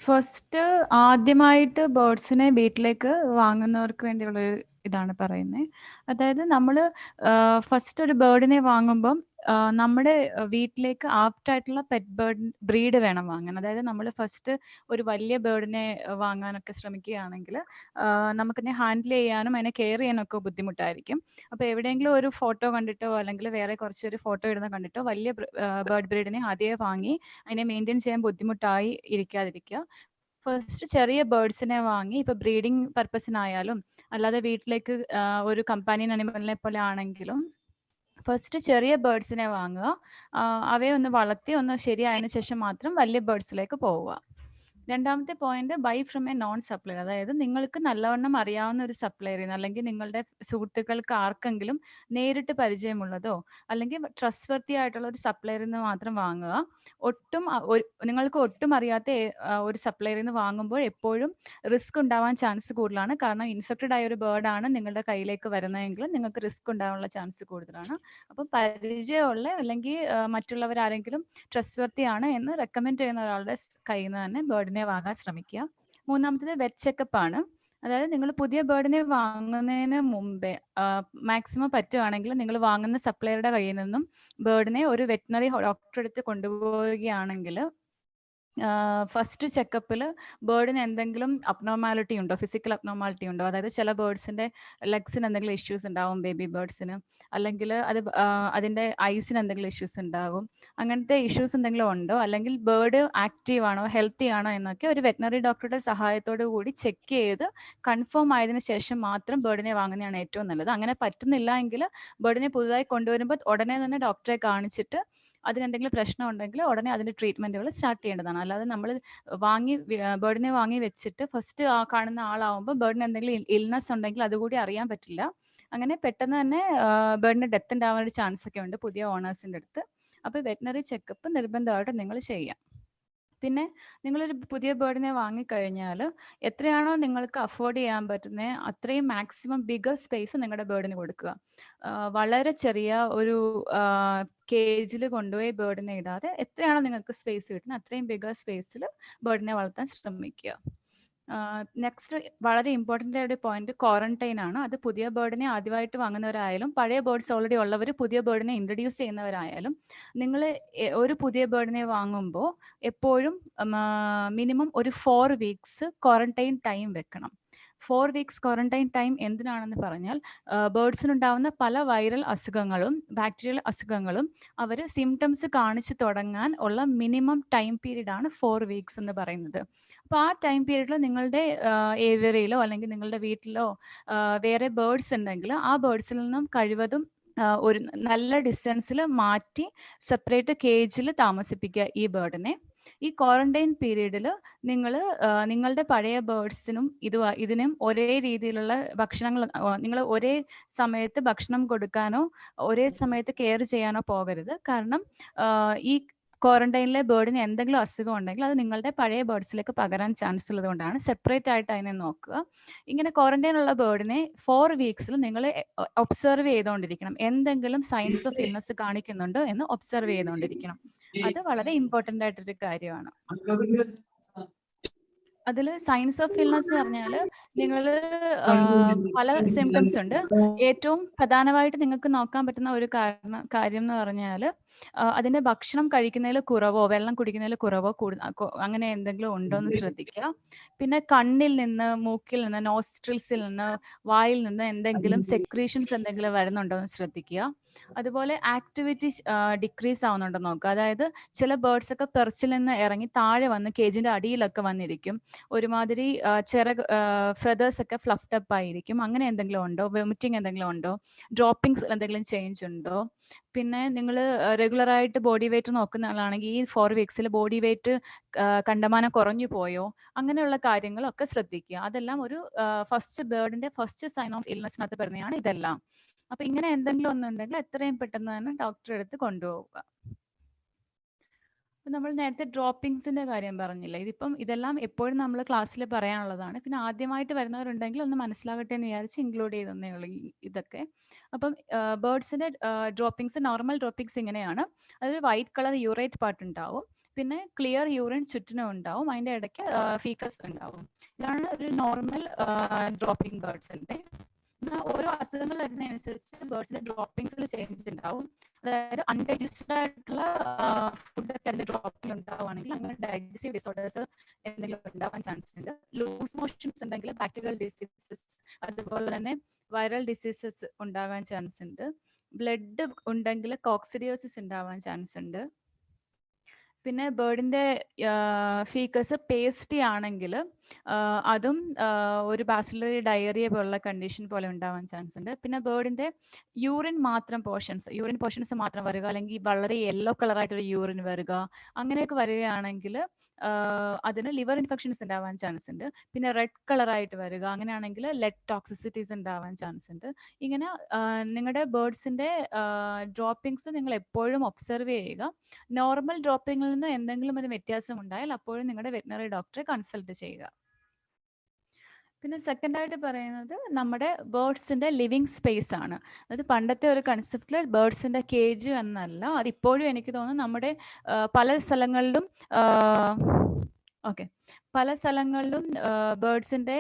First ആദ്യമായിട്ട് ബേർഡ്സിനെ വീട്ടിലേക്ക് വാങ്ങുന്നവർക്ക് വേണ്ടിയുള്ളൊരു ഇതാണ് പറയുന്നത്. അതായത് നമ്മൾ ഫസ്റ്റ് ഒരു ബേർഡിനെ വാങ്ങുമ്പം നമ്മുടെ വീട്ടിലേക്ക് ആപ്റ്റായിട്ടുള്ള പെറ്റ് ബ്രീഡ് വേണം വാങ്ങാൻ. അതായത് നമ്മൾ ഫസ്റ്റ് ഒരു വലിയ ബേർഡിനെ വാങ്ങാനൊക്കെ ശ്രമിക്കുകയാണെങ്കിൽ നമുക്കിതിനെ ഹാൻഡിൽ ചെയ്യാനും അതിനെ കെയർ ചെയ്യാനൊക്കെ ബുദ്ധിമുട്ടായിരിക്കും. അപ്പോൾ എവിടെയെങ്കിലും ഒരു ഫോട്ടോ കണ്ടിട്ടോ അല്ലെങ്കിൽ വേറെ കുറച്ചൊരു ഫോട്ടോ ഇടുന്ന കണ്ടിട്ടോ വലിയ ബേർഡ് ബ്രീഡിനെ ആദ്യമേ വാങ്ങി അതിനെ മെയിൻറ്റെയിൻ ചെയ്യാൻ ബുദ്ധിമുട്ടായി ഇരിക്കാതിരിക്കുക. ഫസ്റ്റ് ചെറിയ ബേർഡ്സിനെ വാങ്ങി ഇപ്പോൾ ബ്രീഡിംഗ് പർപ്പസിനായാലും അല്ലാതെ വീട്ടിലേക്ക് ഒരു കമ്പാനിയൻ അനിമലിനെ പോലെ ആണെങ്കിലും ഫസ്റ്റ് ചെറിയ ബേർഡ്സിനെ വാങ്ങുക. അവയെ ഒന്ന് വളർത്തി ഒന്ന് ശരിയായതിനു ശേഷം മാത്രം വലിയ ബേർഡ്സിലേക്ക് പോവുക. രണ്ടാമത്തെ point, bye from A non supplier. അതായത് നിങ്ങൾക്ക് നല്ലവണ്ണം അറിയാവുന്ന ഒരു സപ്ലയറിൽ നിന്ന് അല്ലെങ്കിൽ നിങ്ങളുടെ സുഹൃത്തുക്കൾക്ക് ആർക്കെങ്കിലും നേരിട്ട് പരിചയമുള്ളതോ അല്ലെങ്കിൽ ട്രസ്റ്റ് വർത്തി ആയിട്ടുള്ള ഒരു സപ്ലയറിൽ നിന്ന് മാത്രം വാങ്ങുക. നിങ്ങൾക്ക് ഒട്ടും അറിയാത്ത ഒരു സപ്ലയറിൽ നിന്ന് വാങ്ങുമ്പോൾ എപ്പോഴും റിസ്ക് ഉണ്ടാവാൻ ചാൻസ് കൂടുതലാണ്. കാരണം ഇൻഫെക്റ്റഡ് ആയ ഒരു ബേർഡാണ് നിങ്ങളുടെ കയ്യിലേക്ക് വരുന്നതെങ്കിൽ നിങ്ങൾക്ക് റിസ്ക് ഉണ്ടാവാനുള്ള ചാൻസ് കൂടുതലാണ്. അപ്പം പരിചയമുള്ള അല്ലെങ്കിൽ മറ്റുള്ളവരാരെങ്കിലും ട്രസ്റ്റ് വർത്തി ആണ് എന്ന് റെക്കമെൻഡ് ചെയ്യുന്ന ഒരാളുടെ കയ്യിൽ നിന്ന് തന്നെ ബേർഡിനെ വാങ്ങാൻ ശ്രമിക്കുക. മൂന്നാമത്തേത് വെറ്റ് ചെക്കപ്പ് ആണ്. അതായത് നിങ്ങൾ പുതിയ ബേർഡിനെ വാങ്ങുന്നതിന് മുമ്പേ മാക്സിമം പറ്റുവാണെങ്കിൽ നിങ്ങൾ വാങ്ങുന്ന സപ്ലയറുടെ കയ്യിൽ നിന്നും ബേർഡിനെ ഒരു വെറ്റിനറി ഡോക്ടറെ അടുത്ത് കൊണ്ടുപോവുകയാണെങ്കിൽ ഫസ്റ്റ് ചെക്കപ്പിൽ ബേർഡിന് എന്തെങ്കിലും അബ്നോർമാലിറ്റി ഉണ്ടോ, ഫിസിക്കൽ അബ്നോർമാലിറ്റി ഉണ്ടോ, അതായത് ചില ബേർഡ്സിൻ്റെ ലെഗ്സിന് എന്തെങ്കിലും ഇഷ്യൂസ് ഉണ്ടാവും, ബേബി ബേർഡ്സിന്, അല്ലെങ്കിൽ അതിൻ്റെ ഐസിന് എന്തെങ്കിലും ഇഷ്യൂസ് ഉണ്ടാകും, അങ്ങനത്തെ ഇഷ്യൂസ് എന്തെങ്കിലും ഉണ്ടോ, അല്ലെങ്കിൽ ബേർഡ് ആക്റ്റീവ് ആണോ ഹെൽത്തി ആണോ എന്നൊക്കെ ഒരു വെറ്റിനറി ഡോക്ടറുടെ സഹായത്തോടു കൂടി ചെക്ക് ചെയ്ത് കൺഫേം ആയതിനു ശേഷം മാത്രം ബേർഡിനെ വാങ്ങുന്നതാണ് ഏറ്റവും നല്ലത്. അങ്ങനെ പറ്റുന്നില്ല എങ്കിൽ ബേർഡിനെ പുതുതായി കൊണ്ടുവരുമ്പോൾ ഉടനെ തന്നെ ഡോക്ടറെ കാണിച്ചിട്ട് അതിനെന്തെങ്കിലും പ്രശ്നം ഉണ്ടെങ്കിൽ ഉടനെ അതിൻ്റെ ട്രീറ്റ്മെൻറ്റുകൾ സ്റ്റാർട്ട് ചെയ്യേണ്ടതാണ്. അല്ലാതെ നമ്മൾ ബേർഡിനെ വാങ്ങി വെച്ചിട്ട് ഫസ്റ്റ് കാണുന്ന ആളാവുമ്പോൾ ബേർഡിന് എന്തെങ്കിലും ഇൽനെസ് ഉണ്ടെങ്കിൽ അതുകൂടി അറിയാൻ പറ്റില്ല. അങ്ങനെ പെട്ടെന്ന് തന്നെ ബേർഡിന് ഡെത്ത് ഉണ്ടാവാനൊരു ചാൻസ് ഒക്കെ ഉണ്ട് പുതിയ ഓണേഴ്സിൻ്റെ അടുത്ത്. അപ്പോൾ വെറ്റിനറി ചെക്കപ്പ് നിർബന്ധമായിട്ട് നിങ്ങൾ ചെയ്യാം. പിന്നെ നിങ്ങളൊരു പുതിയ ബേർഡിനെ വാങ്ങിക്കഴിഞ്ഞാൽ എത്രയാണോ നിങ്ങൾക്ക് അഫോർഡ് ചെയ്യാൻ പറ്റുന്നത് അത്രയും മാക്സിമം ബിഗർ സ്പേസ് നിങ്ങളുടെ ബേർഡിന് കൊടുക്കുക. വളരെ ചെറിയ ഒരു കേജിൽ കൊണ്ടുപോയി ബേർഡിനെ ഇടാതെ എത്രയാണോ നിങ്ങൾക്ക് സ്പേസ് കിട്ടുന്നത് അത്രയും ബിഗർ സ്പേസിൽ ബേർഡിനെ വളർത്താൻ ശ്രമിക്കുക. നെക്സ്റ്റ് വളരെ ഇമ്പോർട്ടൻ്റ് ആയ ഒരു പോയിന്റ് ക്വാറന്റൈൻ ആണ്. അത് പുതിയ ബേർഡിനെ ആദ്യമായിട്ട് വാങ്ങുന്നവരായാലും പഴയ ബേർഡ്സ് ഓൾറെഡി ഉള്ളവർ പുതിയ ബേർഡിനെ ഇൻട്രൊഡ്യൂസ് ചെയ്യുന്നവരായാലും നിങ്ങൾ ഒരു പുതിയ ബേർഡിനെ വാങ്ങുമ്പോൾ എപ്പോഴും മിനിമം ഒരു 4 വീക്സ് ക്വാറന്റൈൻ ടൈം വെക്കണം. 4 വീക്സ് ക്വാറന്റൈൻ ടൈം എന്തിനാണെന്ന് പറഞ്ഞാൽ ബേർഡ്സിനുണ്ടാവുന്ന പല വൈറൽ അസുഖങ്ങളും ബാക്ടീരിയൽ അസുഖങ്ങളും അവർ സിംറ്റംസ് കാണിച്ചു തുടങ്ങാൻ ഉള്ള മിനിമം ടൈം പീരീഡ് ആണ് 4 വീക്സ് എന്ന് പറയുന്നത്. അപ്പോൾ ആ ടൈം പീരീഡിൽ നിങ്ങളുടെ ഏവിയറിയിലോ അല്ലെങ്കിൽ നിങ്ങളുടെ വീട്ടിലോ വേറെ ബേർഡ്സ് ഉണ്ടെങ്കിൽ ആ ബേർഡ്സിൽ നിന്നും കഴിവതും ഒരു നല്ല ഡിസ്റ്റൻസിൽ മാറ്റി സെപ്പറേറ്റ് കേജിൽ താമസിപ്പിക്കുക ഈ ബേർഡിനെ. ഈ ക്വാറന്റൈൻ പീരീഡിൽ നിങ്ങൾ നിങ്ങളുടെ പഴയ ബേർഡ്സിനും ഇതിനും ഒരേ രീതിയിലുള്ള ഭക്ഷണങ്ങൾ നിങ്ങൾ ഒരേ സമയത്ത് ഭക്ഷണം കൊടുക്കാനോ ഒരേ സമയത്ത് കെയർ ചെയ്യാനോ പോകരുത്. കാരണം ഈ ക്വാറന്റൈനിലെ ബേർഡിന് എന്തെങ്കിലും അസുഖം ഉണ്ടെങ്കിൽ അത് നിങ്ങളുടെ പഴയ ബേർഡ്സിലേക്ക് പകരാൻ ചാൻസ് ഉള്ളതുകൊണ്ടാണ് സെപ്പറേറ്റ് ആയിട്ട് അതിനെ നോക്കുക. ഇങ്ങനെ ക്വാറന്റൈനുള്ള ബേർഡിനെ 4 വീക്സിൽ നിങ്ങൾ ഒബ്സർവ് ചെയ്തുകൊണ്ടിരിക്കണം. എന്തെങ്കിലും സൈൻസ് ഓഫ് ഇൽനെസ് കാണിക്കുന്നുണ്ടോ എന്ന് ഒബ്സർവ് ചെയ്തുകൊണ്ടിരിക്കണം. അത് വളരെ ഇമ്പോർട്ടൻ്റ് ആയിട്ടൊരു കാര്യമാണ്. അതിൽ സൈൻസ് ഓഫ് ഇൽനെസ് പറഞ്ഞാൽ നിങ്ങൾ പല സിംറ്റംസ് ഉണ്ട്. ഏറ്റവും പ്രധാനമായിട്ട് നിങ്ങൾക്ക് നോക്കാൻ പറ്റുന്ന ഒരു കാര്യം എന്ന് പറഞ്ഞാൽ അതിൻ്റെ ഭക്ഷണം കഴിക്കുന്നതിൽ കുറവോ വെള്ളം കുടിക്കുന്നതിൽ കുറവോ അങ്ങനെ എന്തെങ്കിലും ഉണ്ടോ എന്ന് ശ്രദ്ധിക്കുക. പിന്നെ കണ്ണിൽ നിന്ന് മൂക്കിൽ നിന്ന് നോസ്ട്രിൽസിൽ നിന്ന് വായിൽ നിന്ന് എന്തെങ്കിലും സെക്രീഷൻസ് എന്തെങ്കിലും വരുന്നുണ്ടോ എന്ന് ശ്രദ്ധിക്കുക. അതുപോലെ ആക്ടിവിറ്റി ഡിക്രീസ് ആവുന്നുണ്ടോ നോക്കുക. അതായത് ചില ബേർഡ്സ് ഒക്കെ പെർച്ചിൽ നിന്ന് ഇറങ്ങി താഴെ വന്ന് കേജിൻ്റെ അടിയിലൊക്കെ വന്നിരിക്കും. ഒരുമാതിരി ഫെദേഴ്സ് ഒക്കെ ഫ്ലഫ്ഡ് അപ്പ് ആയിരിക്കും. അങ്ങനെ എന്തെങ്കിലും ഉണ്ടോ, വൊമിറ്റിംഗ് എന്തെങ്കിലും ഉണ്ടോ, ഡ്രോപ്പിംഗ്സ് എന്തെങ്കിലും ചേഞ്ച് ഉണ്ടോ. പിന്നെ നിങ്ങൾ റെഗുലറായിട്ട് ബോഡി വെയിറ്റ് നോക്കുന്ന ആളാണെങ്കിൽ ഈ 4 വീക്സിൽ ബോഡി വെയിറ്റ് കണ്ടമാനം കുറഞ്ഞു പോയോ, അങ്ങനെയുള്ള കാര്യങ്ങളൊക്കെ ശ്രദ്ധിക്കുക. അതെല്ലാം ഒരു ബേർഡിന്റെ ഫസ്റ്റ് സൈൻ ഓഫ് ഇൽനെസ്സിനകത്ത് വരുന്നതാണ് ഇതെല്ലാം. അപ്പൊ ഇങ്ങനെ എന്തെങ്കിലും ഒന്നുണ്ടെങ്കിൽ എത്രയും പെട്ടെന്ന് തന്നെ ഡോക്ടറെ അടുത്ത് കൊണ്ടുപോവുക. നമ്മൾ നേരത്തെ ഡ്രോപ്പിംഗ്സിന്റെ കാര്യം പറഞ്ഞില്ലേ, ഇതെല്ലാം എപ്പോഴും നമ്മൾ ക്ലാസ്സിൽ പറയാനുള്ളതാണ്. പിന്നെ ആദ്യമായിട്ട് വരുന്നവരുണ്ടെങ്കിൽ ഒന്ന് മനസ്സിലാകട്ടെ എന്ന് വിചാരിച്ച് ഇൻക്ലൂഡ് ചെയ്തേ ഉള്ളൂ ഇതൊക്കെ. അപ്പം ബേർഡ്സിന്റെ ഡ്രോപ്പിംഗ്സ്, നോർമൽ ഡ്രോപ്പിംഗ്സ് ഇങ്ങനെയാണ്. അതൊരു വൈറ്റ് കളർ യൂറേറ്റ് പാർട്ട് ഉണ്ടാവും. പിന്നെ ക്ലിയർ യൂറിൻ ചുറ്റിനും ഉണ്ടാവും, അതിൻ്റെ ഇടയ്ക്ക് ഫീക്കസ് ഉണ്ടാവും. ഇതാണ് ഒരു നോർമൽ ഡ്രോപ്പിംഗ് ബേർഡ്സിൻ്റെ. എന്നാൽ ഓരോ അസുഖങ്ങൾ വരുന്നതനുസരിച്ച് ബേർഡ്സിന്റെ ഡ്രോപ്പിംഗ്സിൽ ചേഞ്ച് ഉണ്ടാവും. അതായത് അൺഡൈജസ്റ്റഡ് ആയിട്ടുള്ള ഫുഡൊക്കെ അതിന്റെ ഡ്രോപ്പിംഗ് ഉണ്ടാവുകയാണെങ്കിൽ അങ്ങനെ ഡൈജസ്റ്റീവ് ഡിസോർഡേഴ്സ് എന്തെങ്കിലും ഉണ്ടാവാൻ ചാൻസ് ഉണ്ട്. ലൂസ് മോഷൻസ് ഉണ്ടെങ്കിൽ ബാക്ടീരിയൽ ഡിസീസസ്, അതുപോലെ തന്നെ വൈറൽ ഡിസീസസ് ഉണ്ടാകാൻ ചാൻസ് ഉണ്ട്. ബ്ലഡ് ഉണ്ടെങ്കിൽ കോക്സിഡിയോസിസ് ഉണ്ടാവാൻ ചാൻസ് ഉണ്ട്. പിന്നെ ബേർഡിൻ്റെ ഫീക്കസ് പേസ്റ്റി ആണെങ്കിൽ അതും ഒരു ബാസിലറി ഡയറിയ പോലുള്ള കണ്ടീഷൻ പോലെ ഉണ്ടാവാൻ ചാൻസ് ഉണ്ട്. പിന്നെ ബേർഡിൻ്റെ യൂറിൻ പോർഷൻസ് മാത്രം വരിക, അല്ലെങ്കിൽ വളരെ യെല്ലോ കളറായിട്ടൊരു യൂറിൻ വരിക, അങ്ങനെയൊക്കെ വരികയാണെങ്കിൽ അതിന് ലിവർ ഇൻഫെക്ഷൻസ് ഉണ്ടാവാൻ ചാൻസ് ഉണ്ട്. പിന്നെ റെഡ് കളറായിട്ട് വരിക, അങ്ങനെയാണെങ്കിൽ ലെഗ് ടോക്സിസിറ്റീസ് ഉണ്ടാവാൻ ചാൻസ് ഉണ്ട്. ഇങ്ങനെ നിങ്ങളുടെ ബേർഡ്സിൻ്റെ ഡ്രോപ്പിംഗ്സ് നിങ്ങൾ എപ്പോഴും ഒബ്സർവ് ചെയ്യുക. നോർമൽ ഡ്രോപ്പിംഗിൽ നിന്ന് എന്തെങ്കിലും ഒരു വ്യത്യാസം ഉണ്ടായാൽ അപ്പോഴും നിങ്ങളുടെ വെറ്റിനറി ഡോക്ടറെ കൺസൾട്ട് ചെയ്യുക. പിന്നെ സെക്കൻഡായിട്ട് പറയുന്നത് നമ്മുടെ ബേർഡ്സിൻ്റെ ലിവിങ് സ്പേസ് ആണ്. അത് പണ്ടത്തെ ഒരു കൺസെപ്റ്റിൽ ബേർഡ്സിൻ്റെ കേജ് എന്നല്ല, അതിപ്പോഴും എനിക്ക് തോന്നുന്നു നമ്മുടെ പല സ്ഥലങ്ങളിലും ബേർഡ്സിൻ്റെ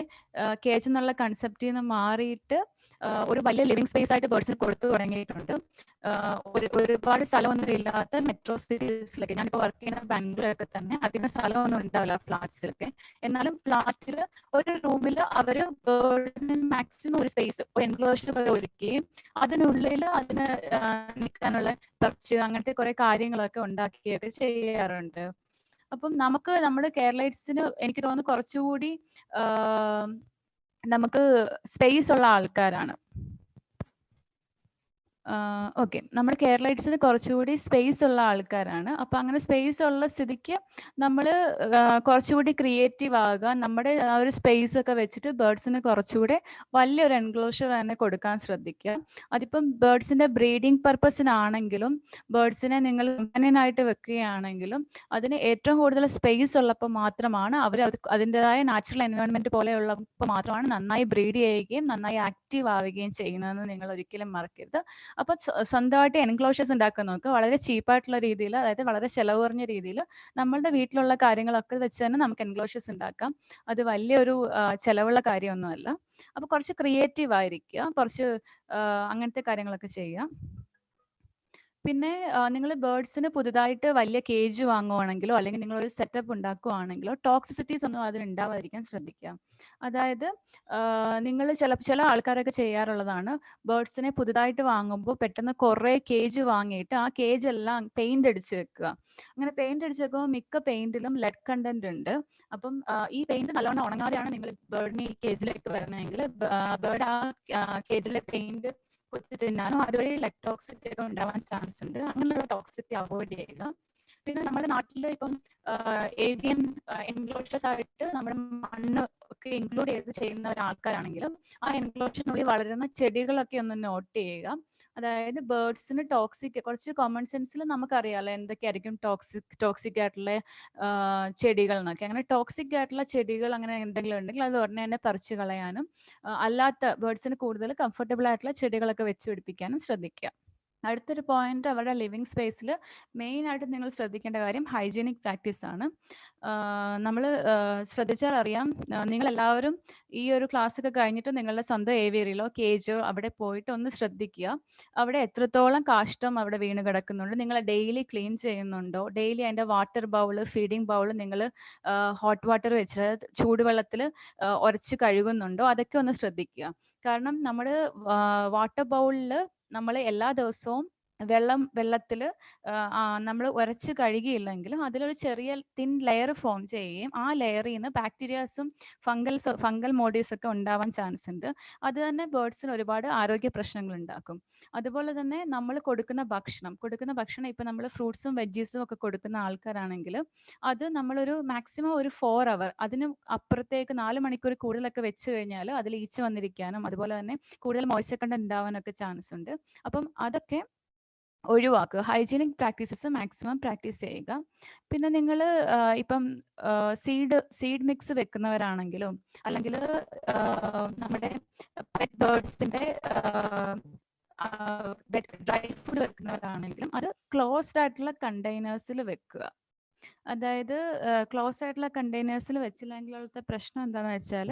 കേജ് എന്നുള്ള കൺസെപ്റ്റിൽ നിന്ന് മാറിയിട്ട് ഒരു വലിയ ലിവിങ് സ്പേസ് ആയിട്ട് ബേർഡ്സിന് കൊടുത്തു തുടങ്ങിയിട്ടുണ്ട്. ഒരുപാട് സ്ഥലമൊന്നും ഇല്ലാത്ത മെട്രോ സിറ്റീസിലൊക്കെ, ഞാനിപ്പോൾ വർക്ക് ചെയ്യുന്ന ബാംഗ്ലൂരൊക്കെ തന്നെ അധികം സ്ഥലമൊന്നും ഉണ്ടാവില്ല ഫ്ലാറ്റ്സിലൊക്കെ. എന്നാലും ഫ്ലാറ്റിൽ ഒരു റൂമിൽ അവർ ബേർഡിന് മാക്സിമം ഒരു സ്പേസ്, ഒരു എൻക്ലോഷർ പോലെ ഒരുക്കുകയും അതിനുള്ളിൽ അതിന് നിൽക്കാനുള്ള പെർച്ച് അങ്ങനത്തെ കുറെ കാര്യങ്ങളൊക്കെ ഉണ്ടാക്കിയൊക്കെ ചെയ്യാറുണ്ട്. അപ്പം നമ്മുടെ കേരളൈറ്റ്സിന് എനിക്ക് തോന്നുന്നു കുറച്ചുകൂടി നമുക്ക് സ്പേസ് ഉള്ള ആൾക്കാരാണ്. ഓക്കെ, നമ്മുടെ കേരളൈറ്റ്സിന് കുറച്ചുകൂടി സ്പേസ് ഉള്ള ആൾക്കാരാണ്. അപ്പം അങ്ങനെ സ്പേസ് ഉള്ള സ്ഥിതിക്ക് നമ്മൾ കുറച്ചുകൂടി ക്രിയേറ്റീവ് ആകുക. നമ്മുടെ ആ ഒരു സ്പേസ് ഒക്കെ വെച്ചിട്ട് ബേർഡ്സിന് കുറച്ചുകൂടെ വലിയൊരു എൻക്ലോഷർ തന്നെ കൊടുക്കാൻ ശ്രദ്ധിക്കുക. അതിപ്പം ബേർഡ്സിൻ്റെ ബ്രീഡിംഗ് പർപ്പസിനാണെങ്കിലും ബേർഡ്സിനെ നിങ്ങൾ കമ്പനിയനായിട്ട് വെക്കുകയാണെങ്കിലും അതിന് ഏറ്റവും കൂടുതൽ സ്പേസ് ഉള്ളപ്പോൾ മാത്രമാണ് അവർ അതിൻ്റെതായ നാച്ചുറൽ എൻവയോൺമെൻറ്റ് പോലെയുള്ളപ്പോൾ മാത്രമാണ് നന്നായി ബ്രീഡ് ചെയ്യുകയും നന്നായി ആക്റ്റീവ് ആവുകയും ചെയ്യുന്നതെന്ന് നിങ്ങൾ ഒരിക്കലും മറക്കരുത്. അപ്പോൾ സ്വന്തമായിട്ട് എൻക്ലോഷേഴ്സ് ഉണ്ടാക്കാൻ നോക്കുക. വളരെ ചീപ്പായിട്ടുള്ള രീതിയിൽ, അതായത് വളരെ ചിലവ് കുറഞ്ഞ രീതിയിൽ നമ്മളുടെ വീട്ടിലുള്ള കാര്യങ്ങളൊക്കെ വെച്ച് തന്നെ നമുക്ക് എൻക്ലോഷേഴ്സ് ഉണ്ടാക്കാം. അത് വലിയൊരു ചിലവുള്ള കാര്യമൊന്നുമല്ല. അപ്പോൾ കുറച്ച് ക്രിയേറ്റീവ് ആയിരിക്കുക, കുറച്ച് അങ്ങനത്തെ കാര്യങ്ങളൊക്കെ ചെയ്യുക. പിന്നെ നിങ്ങൾ ബേർഡ്സിന് പുതുതായിട്ട് വലിയ കേജ് വാങ്ങുവാണെങ്കിലോ അല്ലെങ്കിൽ നിങ്ങളൊരു സെറ്റപ്പ് ഉണ്ടാക്കുകയാണെങ്കിലോ ടോക്സിസിറ്റീസ് ഒന്നും അതിന് ഉണ്ടാവാതിരിക്കാൻ ശ്രദ്ധിക്കുക. അതായത് നിങ്ങൾ ചില ആൾക്കാരൊക്കെ ചെയ്യാറുള്ളതാണ്, ബേർഡ്സിനെ പുതുതായിട്ട് വാങ്ങുമ്പോൾ പെട്ടെന്ന് കുറേ കേജ് വാങ്ങിയിട്ട് ആ കേജ് എല്ലാം പെയിന്റ് അടിച്ച് വെക്കുക. അങ്ങനെ പെയിന്റ് അടിച്ച് വെക്കുമ്പോൾ മിക്ക പെയിന്റിലും ലെഡ് കണ്ടന്റ് ഉണ്ട്. അപ്പം ഈ പെയിന്റ് നല്ലോണം ഉണങ്ങാതെയാണ് നിങ്ങൾ ബേർഡിനെ ഈ കേജിലേക്ക് വരുന്നതെങ്കിൽ ബേർഡ് ആ കേജിലെ പെയിന്റ് കുത്തി തിന്നാനും അതുവഴി ലെഗ് ടോക്സിറ്റി ഒക്കെ ഉണ്ടാവാൻ ചാൻസ് ഉണ്ട്. അങ്ങനെയുള്ള ടോക്സിറ്റി അവോയ്ഡ് ചെയ്യുക. പിന്നെ നമ്മുടെ നാട്ടിൽ ഇപ്പം ഏവിയൻ എൻക്ലോഷേഴ്സ് ആയിട്ട് നമ്മുടെ മണ്ണ് ഒക്കെ ഇൻക്ലൂഡ് ചെയ്ത് ചെയ്യുന്ന ഒരാൾക്കാരാണെങ്കിലും ആ എൻക്ലോഷറിനുള്ളിൽ വളരുന്ന ചെടികളൊക്കെ ഒന്ന് നോട്ട് ചെയ്യുക. അതായത് ബേർഡ്സിന് കുറച്ച് കോമൺ സെൻസിൽ നമുക്കറിയാമല്ലോ എന്തൊക്കെയായിരിക്കും ടോക്സിക് ആയിട്ടുള്ള ചെടികൾ എന്നൊക്കെ. അങ്ങനെ ടോക്സിക് ആയിട്ടുള്ള ചെടികൾ അങ്ങനെ എന്തെങ്കിലും ഉണ്ടെങ്കിൽ അത് ഉടനെ തന്നെ പറിച്ചു കളയാനും അല്ലാത്ത ബേർഡ്സിന് കൂടുതൽ കംഫർട്ടബിൾ ആയിട്ടുള്ള ചെടികളൊക്കെ വെച്ച് പിടിപ്പിക്കാനും ശ്രദ്ധിക്കുക. അടുത്തൊരു പോയിന്റ് അവരുടെ ലിവിങ് സ്പേസിൽ മെയിനായിട്ട് നിങ്ങൾ ശ്രദ്ധിക്കേണ്ട കാര്യം ഹൈജീനിക് പ്രാക്ടീസ് ആണ്. നമ്മൾ ശ്രദ്ധിച്ചാൽ അറിയാം, നിങ്ങളെല്ലാവരും ഈ ഒരു ക്ലാസ്സൊക്കെ കഴിഞ്ഞിട്ട് നിങ്ങളുടെ സ്വന്തം ഏവിയറിയിലോ കേജോ അവിടെ പോയിട്ട് ഒന്ന് ശ്രദ്ധിക്കുക. അവിടെ എത്രത്തോളം കാഷ്ടം അവിടെ വീണ് കിടക്കുന്നുണ്ട്, നിങ്ങൾ ഡെയിലി ക്ലീൻ ചെയ്യുന്നുണ്ടോ, ഡെയിലി അതിൻ്റെ വാട്ടർ ബൗള് ഫീഡിങ് ബൗള് നിങ്ങൾ ഹോട്ട് വാട്ടർ വെച്ച് ചൂടുവെള്ളത്തിൽ ഉരച്ച് കഴുകുന്നുണ്ടോ, അതൊക്കെ ഒന്ന് ശ്രദ്ധിക്കുക. കാരണം നമ്മൾ വാട്ടർ ബൗളിൽ നമ്മൾ എല്ലാ ദിവസവും വെള്ളത്തിൽ നമ്മൾ ഉരച്ച് കഴുകിയില്ലെങ്കിലും അതിലൊരു ചെറിയ തിൻ ലെയർ ഫോം ചെയ്യുകയും ആ ലെയറിൽ നിന്ന് ബാക്ടീരിയാസും ഫംഗൽ മോഡീസ് ഒക്കെ ഉണ്ടാവാൻ ചാൻസ് ഉണ്ട്. അത് തന്നെ ബേർഡ്സിന് ഒരുപാട് ആരോഗ്യ പ്രശ്നങ്ങൾ ഉണ്ടാക്കും. അതുപോലെ തന്നെ നമ്മൾ കൊടുക്കുന്ന ഭക്ഷണം ഇപ്പം നമ്മൾ ഫ്രൂട്ട്സും വെജീസും ഒക്കെ കൊടുക്കുന്ന ആൾക്കാരാണെങ്കിൽ അത് നമ്മളൊരു മാക്സിമം ഒരു 4 hour, അതിന് അപ്പുറത്തേക്ക് 4 മണിക്കൂർ കൂടുതലൊക്കെ വെച്ച് കഴിഞ്ഞാൽ അതിൽ ഈച്ച വന്നിരിക്കാനും അതുപോലെ തന്നെ കൂടുതൽ മോയ്സ്ചർ കണ്ടന്റ് ഉണ്ടാവാനൊക്കെ ചാൻസ് ഉണ്ട്. അപ്പം അതൊക്കെ ഒഴിവാക്കുക. ഹൈജീനിക് പ്രാക്ടീസസ് മാക്സിമം പ്രാക്ടീസ് ചെയ്യുക. പിന്നെ നിങ്ങൾ ഇപ്പം സീഡ് മിക്സ് വെക്കുന്നവരാണെങ്കിലും അല്ലെങ്കിൽ നമ്മുടെ പെറ്റ് ബേർഡ്സിൻ്റെ ഡ്രൈ ഫുഡ് വെക്കുന്നവരാണെങ്കിലും അത് ക്ലോസ്ഡ് ആയിട്ടുള്ള കണ്ടെയ്നേഴ്സിൽ വെക്കുക. അതായത് ക്ലോസ് ആയിട്ടുള്ള കണ്ടെയ്നേഴ്സിൽ വെച്ചില്ലെങ്കിലത്തെ പ്രശ്നം എന്താണെന്ന് വെച്ചാൽ